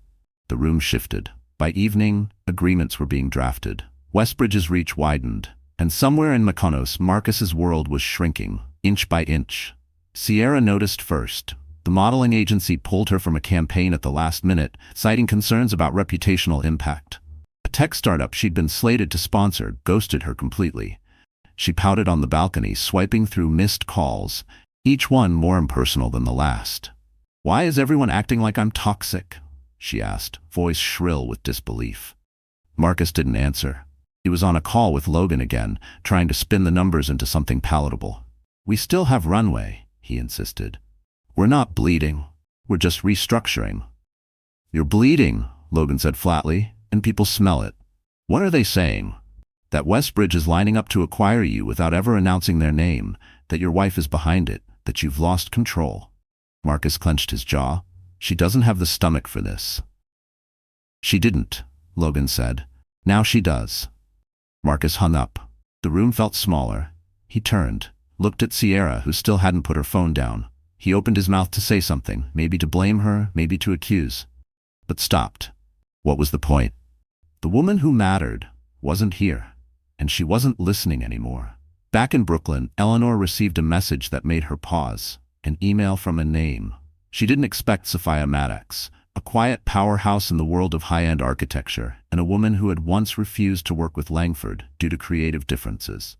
The room shifted. By evening, agreements were being drafted. Westbridge's reach widened, and somewhere in Mykonos, Marcus's world was shrinking, inch by inch. Sierra noticed first. The modeling agency pulled her from a campaign at the last minute, citing concerns about reputational impact. A tech startup she'd been slated to sponsor ghosted her completely. She pouted on the balcony, swiping through missed calls, each one more impersonal than the last. Why is everyone acting like I'm toxic? She asked, voice shrill with disbelief. Marcus didn't answer. He was on a call with Logan again, trying to spin the numbers into something palatable. We still have runway, he insisted. We're not bleeding. We're just restructuring. You're bleeding, Logan said flatly, and people smell it. What are they saying? That Westbridge is lining up to acquire you without ever announcing their name, that your wife is behind it, that you've lost control. Marcus clenched his jaw. She doesn't have the stomach for this. She didn't, Logan said. Now she does. Marcus hung up. The room felt smaller. He turned, looked at Sierra, who still hadn't put her phone down. He opened his mouth to say something, maybe to blame her, maybe to accuse, but stopped. What was the point? The woman who mattered wasn't here, and she wasn't listening anymore. Back in Brooklyn, Eleanor received a message that made her pause, an email from a name. She didn't expect Sophia Maddox, a quiet powerhouse in the world of high-end architecture, and a woman who had once refused to work with Langford due to creative differences.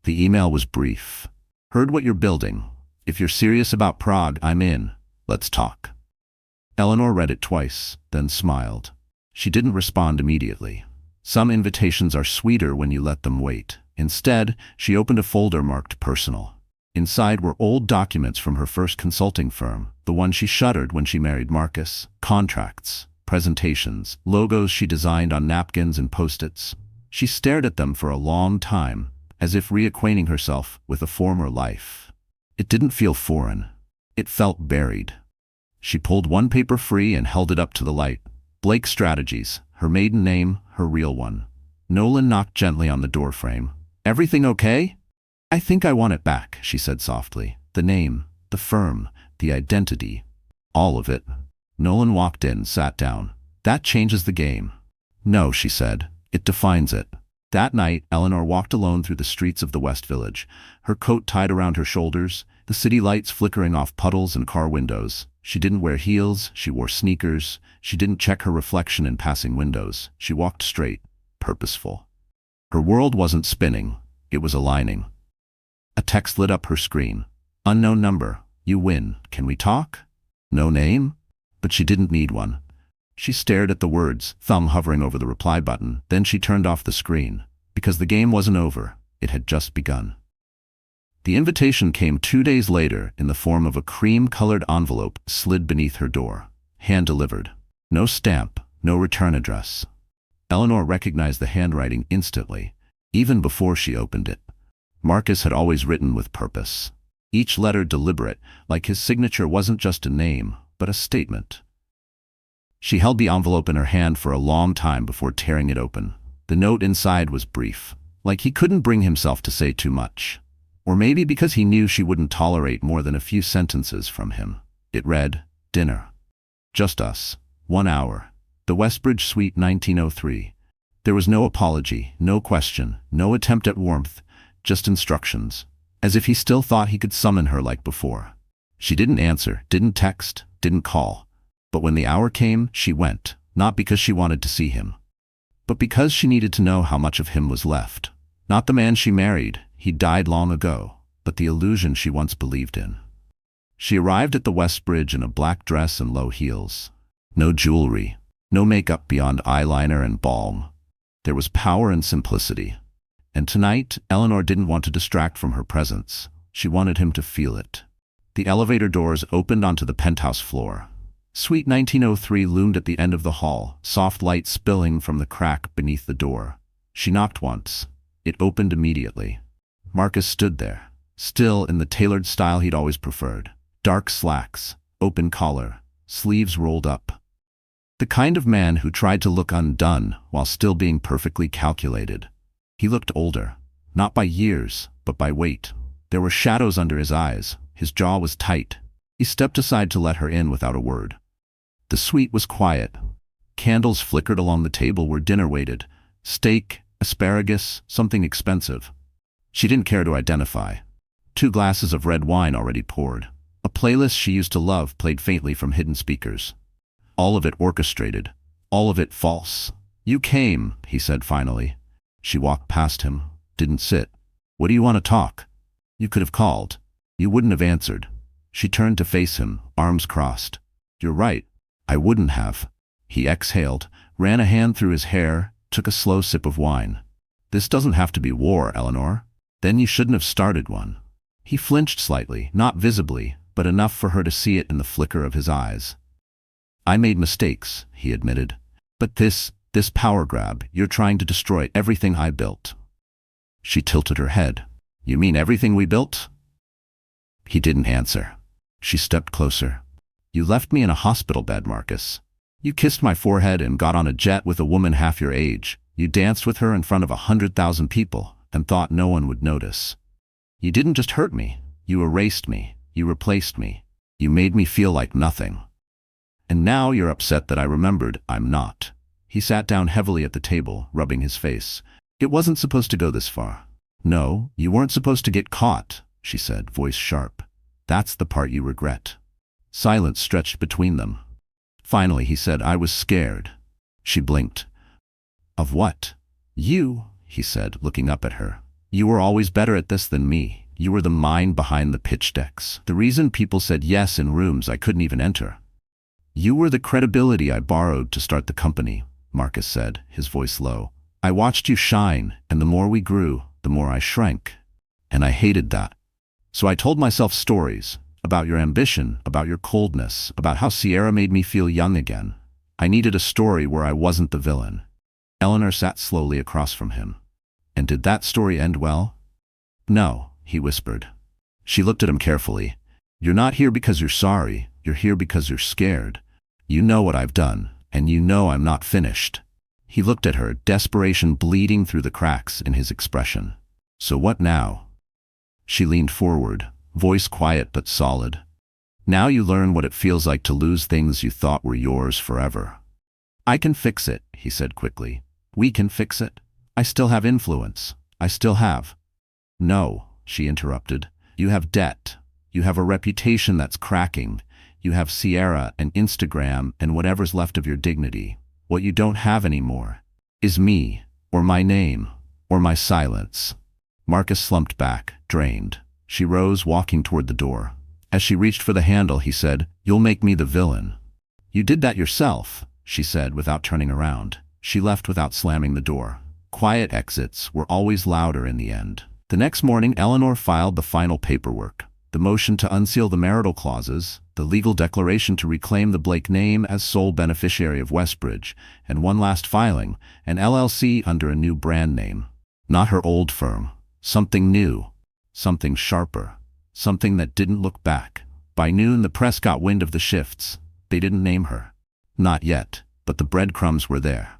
The email was brief. Heard what you're building. If you're serious about Prague, I'm in. Let's talk. Eleanor read it twice, then smiled. She didn't respond immediately. Some invitations are sweeter when you let them wait. Instead, she opened a folder marked personal. Inside were old documents from her first consulting firm, the one she shuttered when she married Marcus. Contracts, presentations, logos she designed on napkins and post-its. She stared at them for a long time, as if reacquainting herself with a former life. It didn't feel foreign. It felt buried. She pulled one paper free and held it up to the light. Blake Strategies, her maiden name, her real one. Nolan knocked gently on the doorframe. Everything okay? I think I want it back, she said softly. The name, the firm, the identity. All of it. Nolan walked in, sat down. That changes the game. No, she said. It defines it. That night, Eleanor walked alone through the streets of the West Village, her coat tied around her shoulders, the city lights flickering off puddles and car windows. She didn't wear heels, she wore sneakers. She didn't check her reflection in passing windows. She walked straight, purposeful. Her world wasn't spinning, it was aligning. A text lit up her screen. Unknown number. You win. Can we talk? No name? But she didn't need one. She stared at the words, thumb hovering over the reply button. Then she turned off the screen. Because the game wasn't over. It had just begun. The invitation came 2 days later in the form of a cream-colored envelope slid beneath her door. Hand-delivered. No stamp, no return address. Eleanor recognized the handwriting instantly, even before she opened it. Marcus had always written with purpose. Each letter deliberate, like his signature wasn't just a name, but a statement. She held the envelope in her hand for a long time before tearing it open. The note inside was brief, like he couldn't bring himself to say too much. Or maybe because he knew she wouldn't tolerate more than a few sentences from him. It read, "Dinner. Just us. 1 hour. The Westbridge Suite 1903. There was no apology, no question, no attempt at warmth, just instructions. As if he still thought he could summon her like before. She didn't answer, didn't text, didn't call. But when the hour came, she went, not because she wanted to see him, but because she needed to know how much of him was left. Not the man she married, he died long ago, but the illusion she once believed in. She arrived at the Westbridge in a black dress and low heels. No jewelry, no makeup beyond eyeliner and balm. There was power and simplicity. And tonight, Eleanor didn't want to distract from her presence. She wanted him to feel it. The elevator doors opened onto the penthouse floor. Suite 1903 loomed at the end of the hall, soft light spilling from the crack beneath the door. She knocked once. It opened immediately. Marcus stood there, still in the tailored style he'd always preferred. Dark slacks, open collar, sleeves rolled up. The kind of man who tried to look undone while still being perfectly calculated. He looked older, not by years, but by weight. There were shadows under his eyes. His jaw was tight. He stepped aside to let her in without a word. The suite was quiet. Candles flickered along the table where dinner waited. Steak, asparagus, something expensive. She didn't care to identify. 2 glasses of red wine already poured. A playlist she used to love played faintly from hidden speakers. All of it orchestrated. All of it false. "You came," he said finally. She walked past him, didn't sit. "What do you want to talk?" "You could have called. You wouldn't have answered." She turned to face him, arms crossed. "You're right. I wouldn't have." He exhaled, ran a hand through his hair, took a slow sip of wine. "This doesn't have to be war, Eleanor. Then you shouldn't have started one." He flinched slightly, not visibly, but enough for her to see it in the flicker of his eyes. "I made mistakes," he admitted. "But this power grab, you're trying to destroy everything I built." She tilted her head. "You mean everything we built?" He didn't answer. She stepped closer. "You left me in a hospital bed, Marcus. You kissed my forehead and got on a jet with a woman half your age. You danced with her in front of 100,000 people and thought no one would notice. You didn't just hurt me. You erased me. You replaced me. You made me feel like nothing. And now you're upset that I remembered I'm not." He sat down heavily at the table, rubbing his face. "It wasn't supposed to go this far." "No, you weren't supposed to get caught," she said, voice sharp. "That's the part you regret." Silence stretched between them. Finally he said, "I was scared." She blinked. "Of what?" "You," he said, looking up at her. "You were always better at this than me. You were the mind behind the pitch decks. The reason people said yes in rooms I couldn't even enter. You were the credibility I borrowed to start the company," Marcus said, his voice low. "I watched you shine, and the more we grew, the more I shrank. And I hated that. So I told myself stories about your ambition, about your coldness, about how Sierra made me feel young again. I needed a story where I wasn't the villain." Eleanor sat slowly across from him. "And did that story end well?" "No," he whispered. She looked at him carefully. "You're not here because you're sorry. You're here because you're scared. You know what I've done, and you know I'm not finished." He looked at her, desperation bleeding through the cracks in his expression. "So what now?" She leaned forward, voice quiet but solid. "Now you learn what it feels like to lose things you thought were yours forever." "I can fix it," he said quickly. "We can fix it. I still have influence. I still have." "No," she interrupted. "You have debt. You have a reputation that's cracking. You have Sierra and Instagram and whatever's left of your dignity. What you don't have anymore is me, or my name, or my silence." Marcus slumped back, drained. She rose, walking toward the door. As she reached for the handle, he said, "You'll make me the villain." "You did that yourself," she said without turning around. She left without slamming the door. Quiet exits were always louder in the end. The next morning, Eleanor filed the final paperwork. The motion to unseal the marital clauses, the legal declaration to reclaim the Blake name as sole beneficiary of Westbridge, and one last filing, an LLC under a new brand name. Not her old firm. Something new. Something sharper. Something that didn't look back. By noon, the press got wind of the shifts. They didn't name her. Not yet, but the breadcrumbs were there.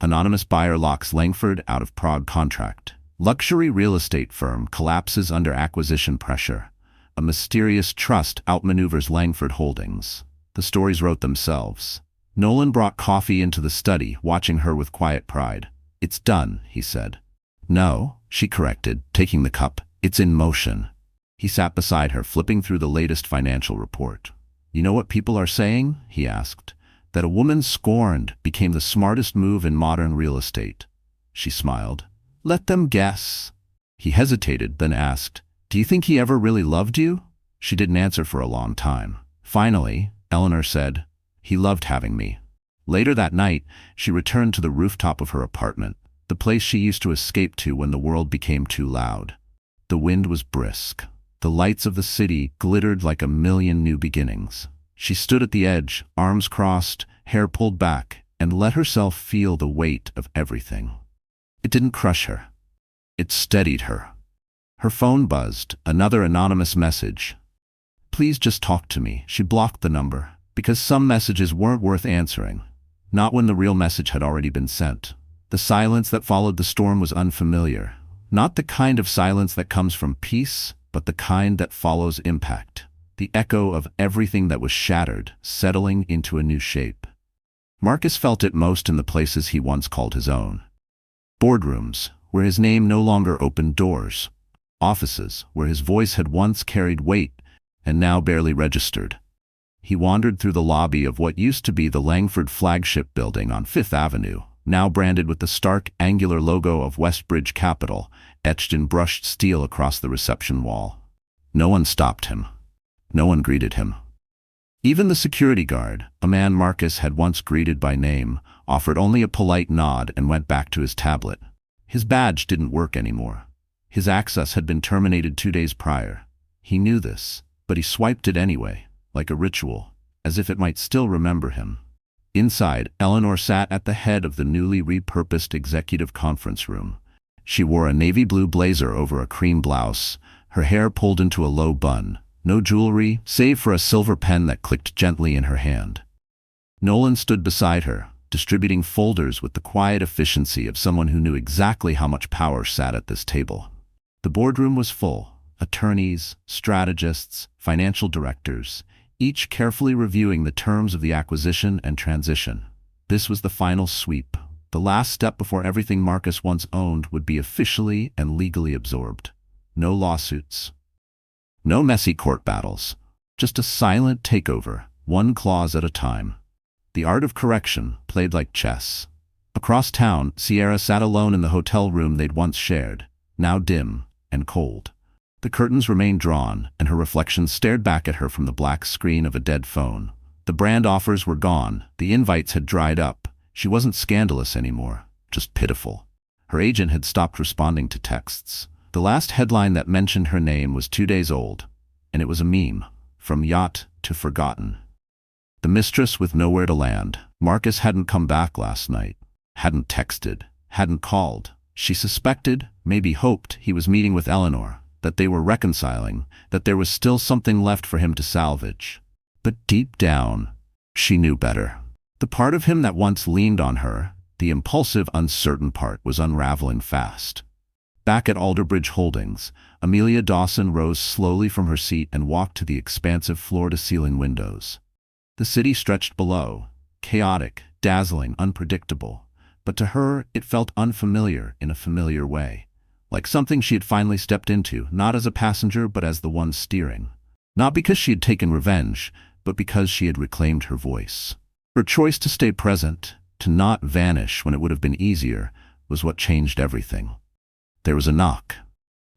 Anonymous buyer locks Langford out of Prague contract. Luxury real estate firm collapses under acquisition pressure. A mysterious trust outmaneuvers Langford Holdings. The stories wrote themselves. Nolan brought coffee into the study, watching her with quiet pride. "It's done," he said. "No," she corrected, taking the cup. "It's in motion." He sat beside her, flipping through the latest financial report. "You know what people are saying?" he asked. "That a woman scorned became the smartest move in modern real estate." She smiled. "Let them guess." He hesitated, then asked, "Do you think he ever really loved you?" She didn't answer for a long time. Finally, Eleanor said, "He loved having me." Later that night, she returned to the rooftop of her apartment, the place she used to escape to when the world became too loud. The wind was brisk. The lights of the city glittered like a million new beginnings. She stood at the edge, arms crossed, hair pulled back, and let herself feel the weight of everything. It didn't crush her. It steadied her. Her phone buzzed, another anonymous message. "Please just talk to me." She blocked the number, because some messages weren't worth answering. Not when the real message had already been sent. The silence that followed the storm was unfamiliar. Not the kind of silence that comes from peace, but the kind that follows impact. The echo of everything that was shattered, settling into a new shape. Marcus felt it most in the places he once called his own. Boardrooms, where his name no longer opened doors. Offices, where his voice had once carried weight and now barely registered. He wandered through the lobby of what used to be the Langford flagship building on Fifth Avenue, now branded with the stark, angular logo of Westbridge Capital, etched in brushed steel across the reception wall. No one stopped him. No one greeted him. Even the security guard, a man Marcus had once greeted by name, offered only a polite nod and went back to his tablet. His badge didn't work anymore. His access had been terminated 2 days prior. He knew this, but he swiped it anyway, like a ritual, as if it might still remember him. Inside, Eleanor sat at the head of the newly repurposed executive conference room. She wore a navy blue blazer over a cream blouse, her hair pulled into a low bun, no jewelry, save for a silver pen that clicked gently in her hand. Nolan stood beside her, distributing folders with the quiet efficiency of someone who knew exactly how much power sat at this table. The boardroom was full. Attorneys, strategists, financial directors, each carefully reviewing the terms of the acquisition and transition. This was the final sweep, the last step before everything Marcus once owned would be officially and legally absorbed. No lawsuits. No messy court battles. Just a silent takeover, one clause at a time. The art of correction, played like chess. Across town, Sierra sat alone in the hotel room they'd once shared, now dim and cold. The curtains remained drawn, and her reflection stared back at her from the black screen of a dead phone. The brand offers were gone, the invites had dried up. She wasn't scandalous anymore, just pitiful. Her agent had stopped responding to texts. The last headline that mentioned her name was 2 days old, and it was a meme, from yacht to forgotten. The mistress with nowhere to land. Marcus hadn't come back last night, hadn't texted, hadn't called. She suspected, maybe hoped, he was meeting with Eleanor, that they were reconciling, that there was still something left for him to salvage. But deep down, she knew better. The part of him that once leaned on her, the impulsive, uncertain part, was unraveling fast. Back at Alderbridge Holdings, Amelia Dawson rose slowly from her seat and walked to the expansive floor-to-ceiling windows. The city stretched below, chaotic, dazzling, unpredictable. But to her, it felt unfamiliar in a familiar way. Like something she had finally stepped into, not as a passenger but as the one steering. Not because she had taken revenge, but because she had reclaimed her voice. Her choice to stay present, to not vanish when it would have been easier, was what changed everything. There was a knock.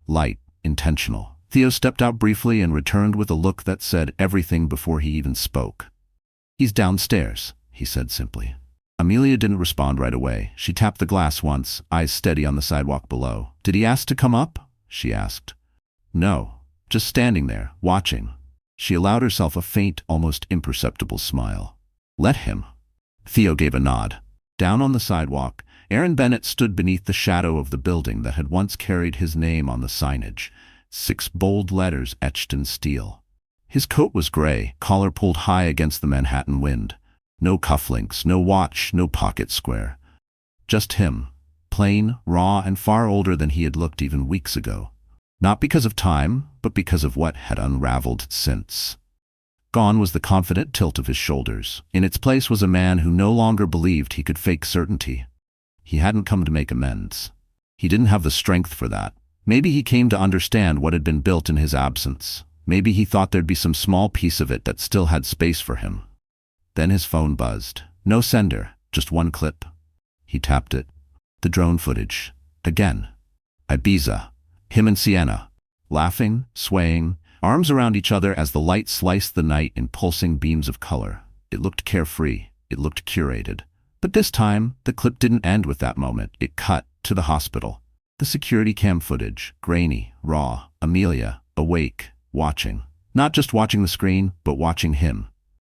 Light, intentional. Theo stepped out briefly and returned with a look that said everything before he even spoke. "He's downstairs," he said simply. Amelia didn't respond right away. She tapped the glass once, eyes steady on the sidewalk below. "Did he ask to come up?" she asked. "No, just standing there, watching." She allowed herself a faint, almost imperceptible smile. "Let him." Theo gave a nod. Down on the sidewalk, Aaron Bennett stood beneath the shadow of the building that had once carried his name on the signage, 6 bold letters etched in steel. His coat was gray, collar pulled high against the Manhattan wind. No cufflinks, no watch, no pocket square. Just him, plain, raw, and far older than he had looked even weeks ago. Not because of time, but because of what had unraveled since. Gone was the confident tilt of his shoulders. In its place was a man who no longer believed he could fake certainty. He hadn't come to make amends. He didn't have the strength for that. Maybe he came to understand what had been built in his absence. Maybe he thought there'd be some small piece of it that still had space for him. Then his phone buzzed. No sender, just one clip. He tapped it. The drone footage. Again. Ibiza. Him and Sienna. Laughing, swaying, arms around each other as the light sliced the night in pulsing beams of color. It looked carefree. It looked curated. But this time, the clip didn't end with that moment. It cut to the hospital. The security cam footage, grainy, raw, Amelia, awake, watching. Not just watching the screen, but watching him.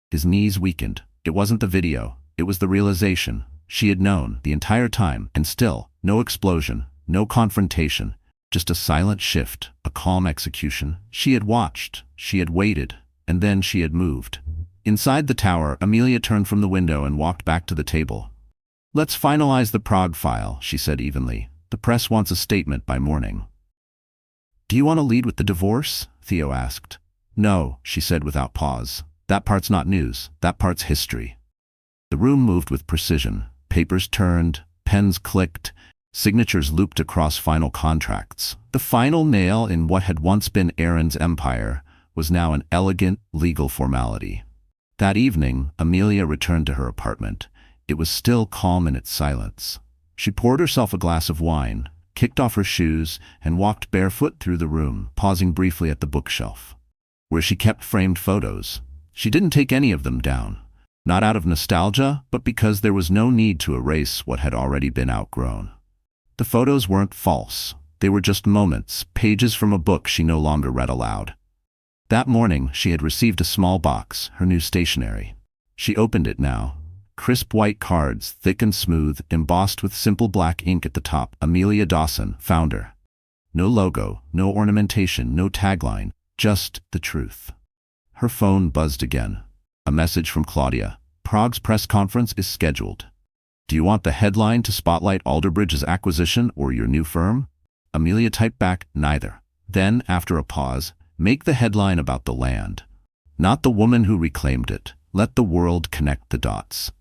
His knees weakened. It wasn't the video. It was the realization. She had known the entire time, and still, no explosion, no confrontation, just a silent shift, a calm execution. She had watched, she had waited, and then she had moved. Inside the tower, Amelia turned from the window and walked back to the table. "Let's finalize the Prague file," she said evenly. "The press wants a statement by morning." "Do you want to lead with the divorce?" Theo asked. "No," she said without pause. "That part's not news. That part's history." The room moved with precision. Papers turned, pens clicked, signatures looped across final contracts. The final nail in what had once been Aaron's empire was now an elegant legal formality. That evening, Amelia returned to her apartment. It was still calm in its silence. She poured herself a glass of wine, kicked off her shoes, and walked barefoot through the room, pausing briefly at the bookshelf, where she kept framed photos. She didn't take any of them down. Not out of nostalgia, but because there was no need to erase what had already been outgrown. The photos weren't false. They were just moments, pages from a book she no longer read aloud. That morning, she had received a small box, her new stationery. She opened it now. Crisp white cards, thick and smooth, embossed with simple black ink at the top. Amelia Dawson, founder. No logo, no ornamentation, no tagline, just the truth. Her phone buzzed again. A message from Claudia. "Prague's press conference is scheduled. Do you want the headline to spotlight Alderbridge's acquisition or your new firm?" Amelia typed back, "Neither." Then, after a pause, "Make the headline about the land. Not the woman who reclaimed it. Let the world connect the dots."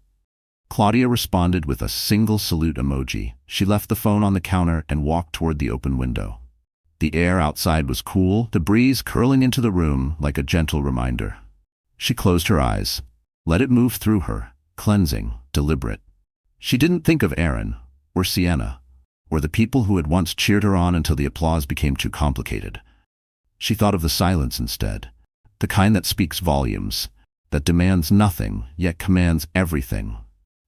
Claudia responded with a single salute emoji. She left the phone on the counter and walked toward the open window. The air outside was cool, the breeze curling into the room like a gentle reminder. She closed her eyes. Let it move through her, cleansing, deliberate. She didn't think of Aaron, or Sienna, or the people who had once cheered her on until the applause became too complicated. She thought of the silence instead, the kind that speaks volumes, that demands nothing, yet commands everything.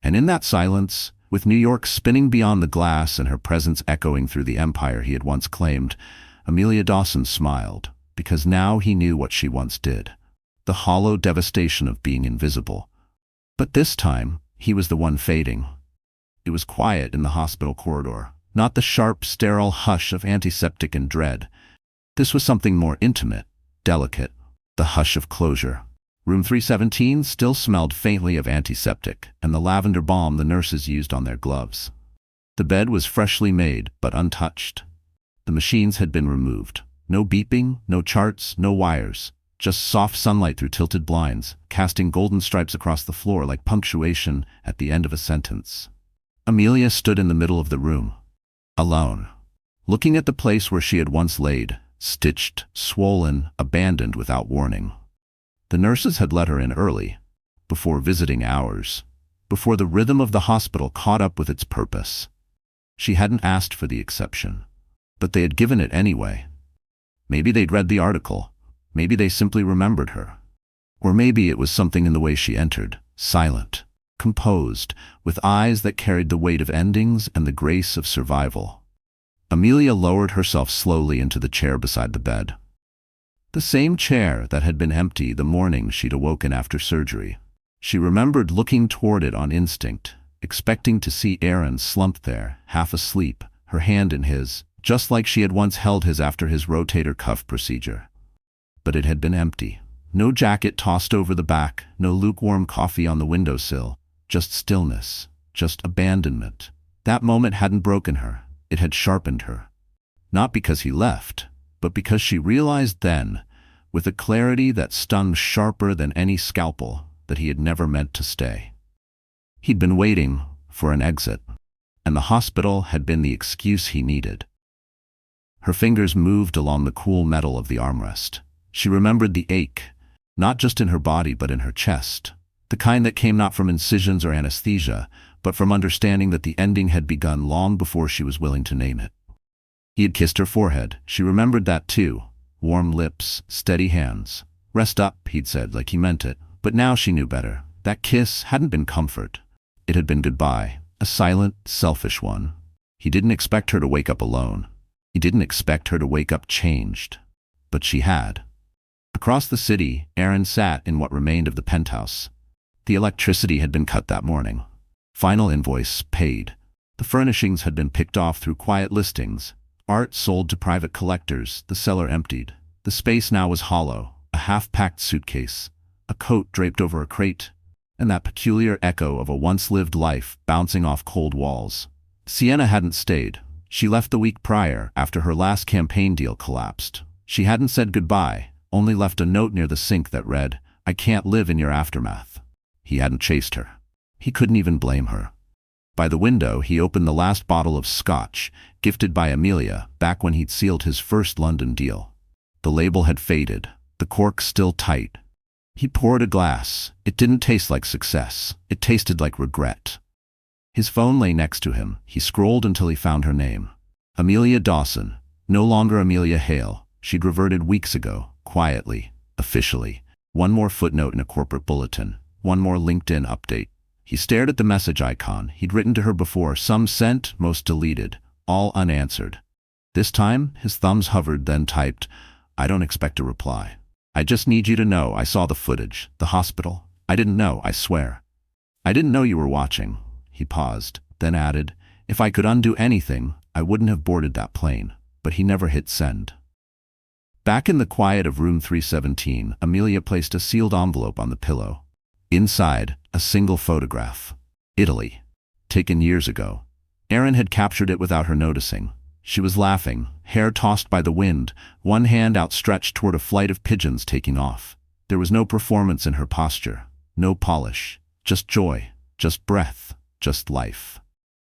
And in that silence, with New York spinning beyond the glass and her presence echoing through the empire he had once claimed, Amelia Dawson smiled, because now he knew what she once did. The hollow devastation of being invisible. But this time, he was the one fading. It was quiet in the hospital corridor, not the sharp, sterile hush of antiseptic and dread. This was something more intimate, delicate, the hush of closure. Room 317 still smelled faintly of antiseptic and the lavender balm the nurses used on their gloves. The bed was freshly made, but untouched. The machines had been removed. No beeping, no charts, no wires. Just soft sunlight through tilted blinds, casting golden stripes across the floor like punctuation at the end of a sentence. Amelia stood in the middle of the room, alone, looking at the place where she had once laid, stitched, swollen, abandoned without warning. The nurses had let her in early, before visiting hours, before the rhythm of the hospital caught up with its purpose. She hadn't asked for the exception, but they had given it anyway. Maybe they'd read the article. Maybe they simply remembered her. Or maybe it was something in the way she entered, silent, composed, with eyes that carried the weight of endings and the grace of survival. Amelia lowered herself slowly into the chair beside the bed. The same chair that had been empty the morning she'd awoken after surgery. She remembered looking toward it on instinct, expecting to see Aaron slumped there, half asleep, her hand in his, just like she had once held his after his rotator cuff procedure. But it had been empty. No jacket tossed over the back, no lukewarm coffee on the windowsill, just stillness, just abandonment. That moment hadn't broken her, it had sharpened her. Not because he left, but because she realized then, with a clarity that stung sharper than any scalpel, that he had never meant to stay. He'd been waiting for an exit, and the hospital had been the excuse he needed. Her fingers moved along the cool metal of the armrest. She remembered the ache, not just in her body but in her chest, the kind that came not from incisions or anesthesia, but from understanding that the ending had begun long before she was willing to name it. He had kissed her forehead. She remembered that too. Warm lips, steady hands. "Rest up," he'd said, like he meant it. But now she knew better. That kiss hadn't been comfort. It had been goodbye, a silent, selfish one. He didn't expect her to wake up alone. He didn't expect her to wake up changed. But she had. Across the city, Aaron sat in what remained of the penthouse. The electricity had been cut that morning. Final invoice paid. The furnishings had been picked off through quiet listings. Art sold to private collectors, the cellar emptied. The space now was hollow, a half-packed suitcase, a coat draped over a crate, and that peculiar echo of a once-lived life bouncing off cold walls. Sienna hadn't stayed. She left the week prior, after her last campaign deal collapsed. She hadn't said goodbye, only left a note near the sink that read, "I can't live in your aftermath." He hadn't chased her. He couldn't even blame her. By the window, he opened the last bottle of scotch, gifted by Amelia, back when he'd sealed his first London deal. The label had faded, the cork still tight. He poured a glass. It didn't taste like success. It tasted like regret. His phone lay next to him. He scrolled until he found her name. Amelia Dawson. No longer Amelia Hale. She'd reverted weeks ago, quietly, officially. One more footnote in a corporate bulletin. One more LinkedIn update. He stared at the message icon. He'd written to her before, some sent, most deleted, all unanswered. This time, his thumbs hovered, then typed, "I don't expect a reply. I just need you to know I saw the footage, the hospital. I didn't know, I swear. I didn't know you were watching." He paused, then added, "If I could undo anything, I wouldn't have boarded that plane." But he never hit send. Back in the quiet of room 317, Amelia placed a sealed envelope on the pillow. Inside, a single photograph. Italy. Taken years ago. Aaron had captured it without her noticing. She was laughing, hair tossed by the wind, one hand outstretched toward a flight of pigeons taking off. There was no performance in her posture, no polish, just joy, just breath, just life.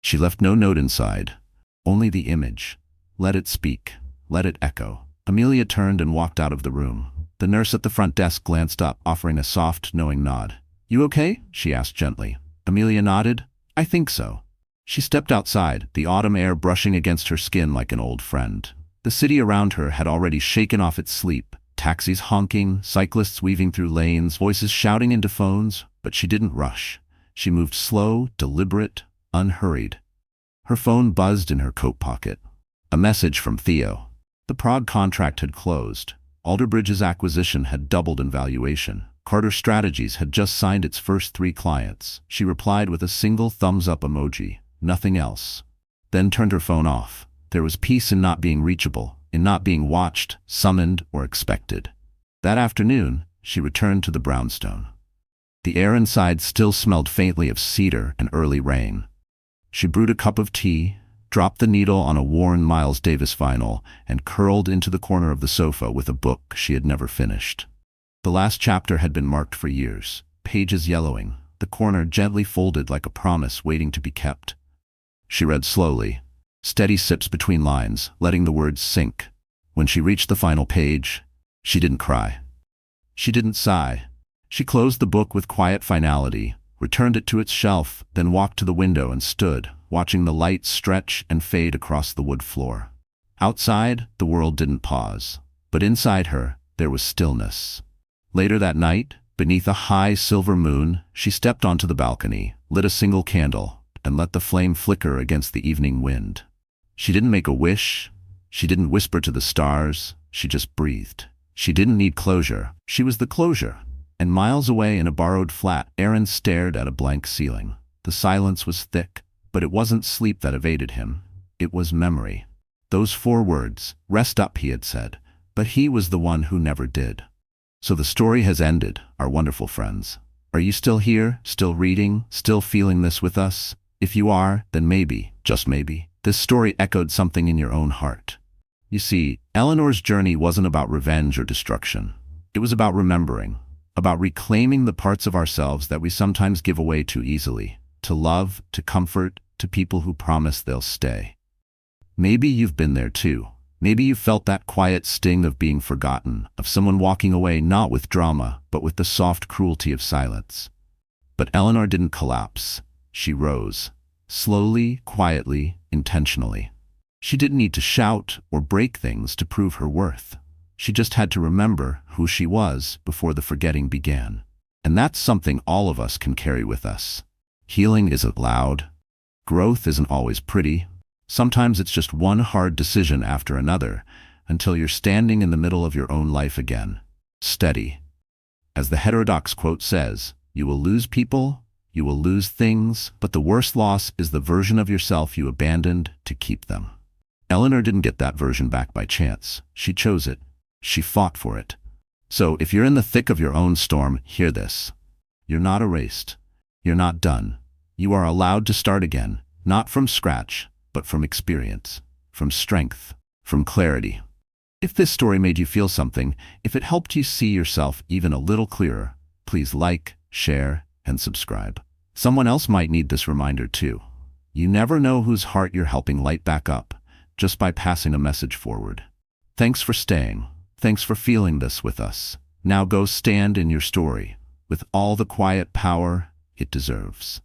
She left no note inside, only the image. Let it speak, let it echo. Amelia turned and walked out of the room. The nurse at the front desk glanced up, offering a soft, knowing nod. "You okay?" she asked gently. Amelia nodded. "I think so." She stepped outside, the autumn air brushing against her skin like an old friend. The city around her had already shaken off its sleep. Taxis honking, cyclists weaving through lanes, voices shouting into phones, but she didn't rush. She moved slow, deliberate, unhurried. Her phone buzzed in her coat pocket. A message from Theo. The Prague contract had closed. Alderbridge's acquisition had doubled in valuation. Carter Strategies had just signed its first 3 clients. She replied with a single thumbs-up emoji, nothing else. Then turned her phone off. There was peace in not being reachable, in not being watched, summoned, or expected. That afternoon, she returned to the brownstone. The air inside still smelled faintly of cedar and early rain. She brewed a cup of tea, dropped the needle on a worn Miles Davis vinyl, and curled into the corner of the sofa with a book she had never finished. The last chapter had been marked for years, pages yellowing, the corner gently folded like a promise waiting to be kept. She read slowly, steady sips between lines, letting the words sink. When she reached the final page, she didn't cry. She didn't sigh. She closed the book with quiet finality, returned it to its shelf, then walked to the window and stood, watching the light stretch and fade across the wood floor. Outside, the world didn't pause, but inside her, there was stillness. Later that night, beneath a high silver moon, she stepped onto the balcony, lit a single candle, and let the flame flicker against the evening wind. She didn't make a wish. She didn't whisper to the stars. She just breathed. She didn't need closure. She was the closure. And miles away in a borrowed flat, Aaron stared at a blank ceiling. The silence was thick, but it wasn't sleep that evaded him. It was memory. Those 4 words, "Rest up," he had said, but he was the one who never did. So the story has ended, our wonderful friends. Are you still here, still reading, still feeling this with us? If you are, then maybe, just maybe, this story echoed something in your own heart. You see, Eleanor's journey wasn't about revenge or destruction. It was about remembering, about reclaiming the parts of ourselves that we sometimes give away too easily, to love, to comfort, to people who promise they'll stay. Maybe you've been there too. Maybe you felt that quiet sting of being forgotten, of someone walking away not with drama, but with the soft cruelty of silence. But Eleanor didn't collapse. She rose. Slowly, quietly, intentionally. She didn't need to shout or break things to prove her worth. She just had to remember who she was before the forgetting began. And that's something all of us can carry with us. Healing isn't loud. Growth isn't always pretty. Sometimes it's just one hard decision after another, until you're standing in the middle of your own life again. Steady. As the heterodox quote says, you will lose people, you will lose things, but the worst loss is the version of yourself you abandoned to keep them. Eleanor didn't get that version back by chance. She chose it. She fought for it. So if you're in the thick of your own storm, hear this. You're not erased. You're not done. You are allowed to start again, not from scratch, but from experience, from strength, from clarity. If this story made you feel something, if it helped you see yourself even a little clearer, please like, share, and subscribe. Someone else might need this reminder too. You never know whose heart you're helping light back up, just by passing a message forward. Thanks for staying. Thanks for feeling this with us. Now go stand in your story, with all the quiet power it deserves.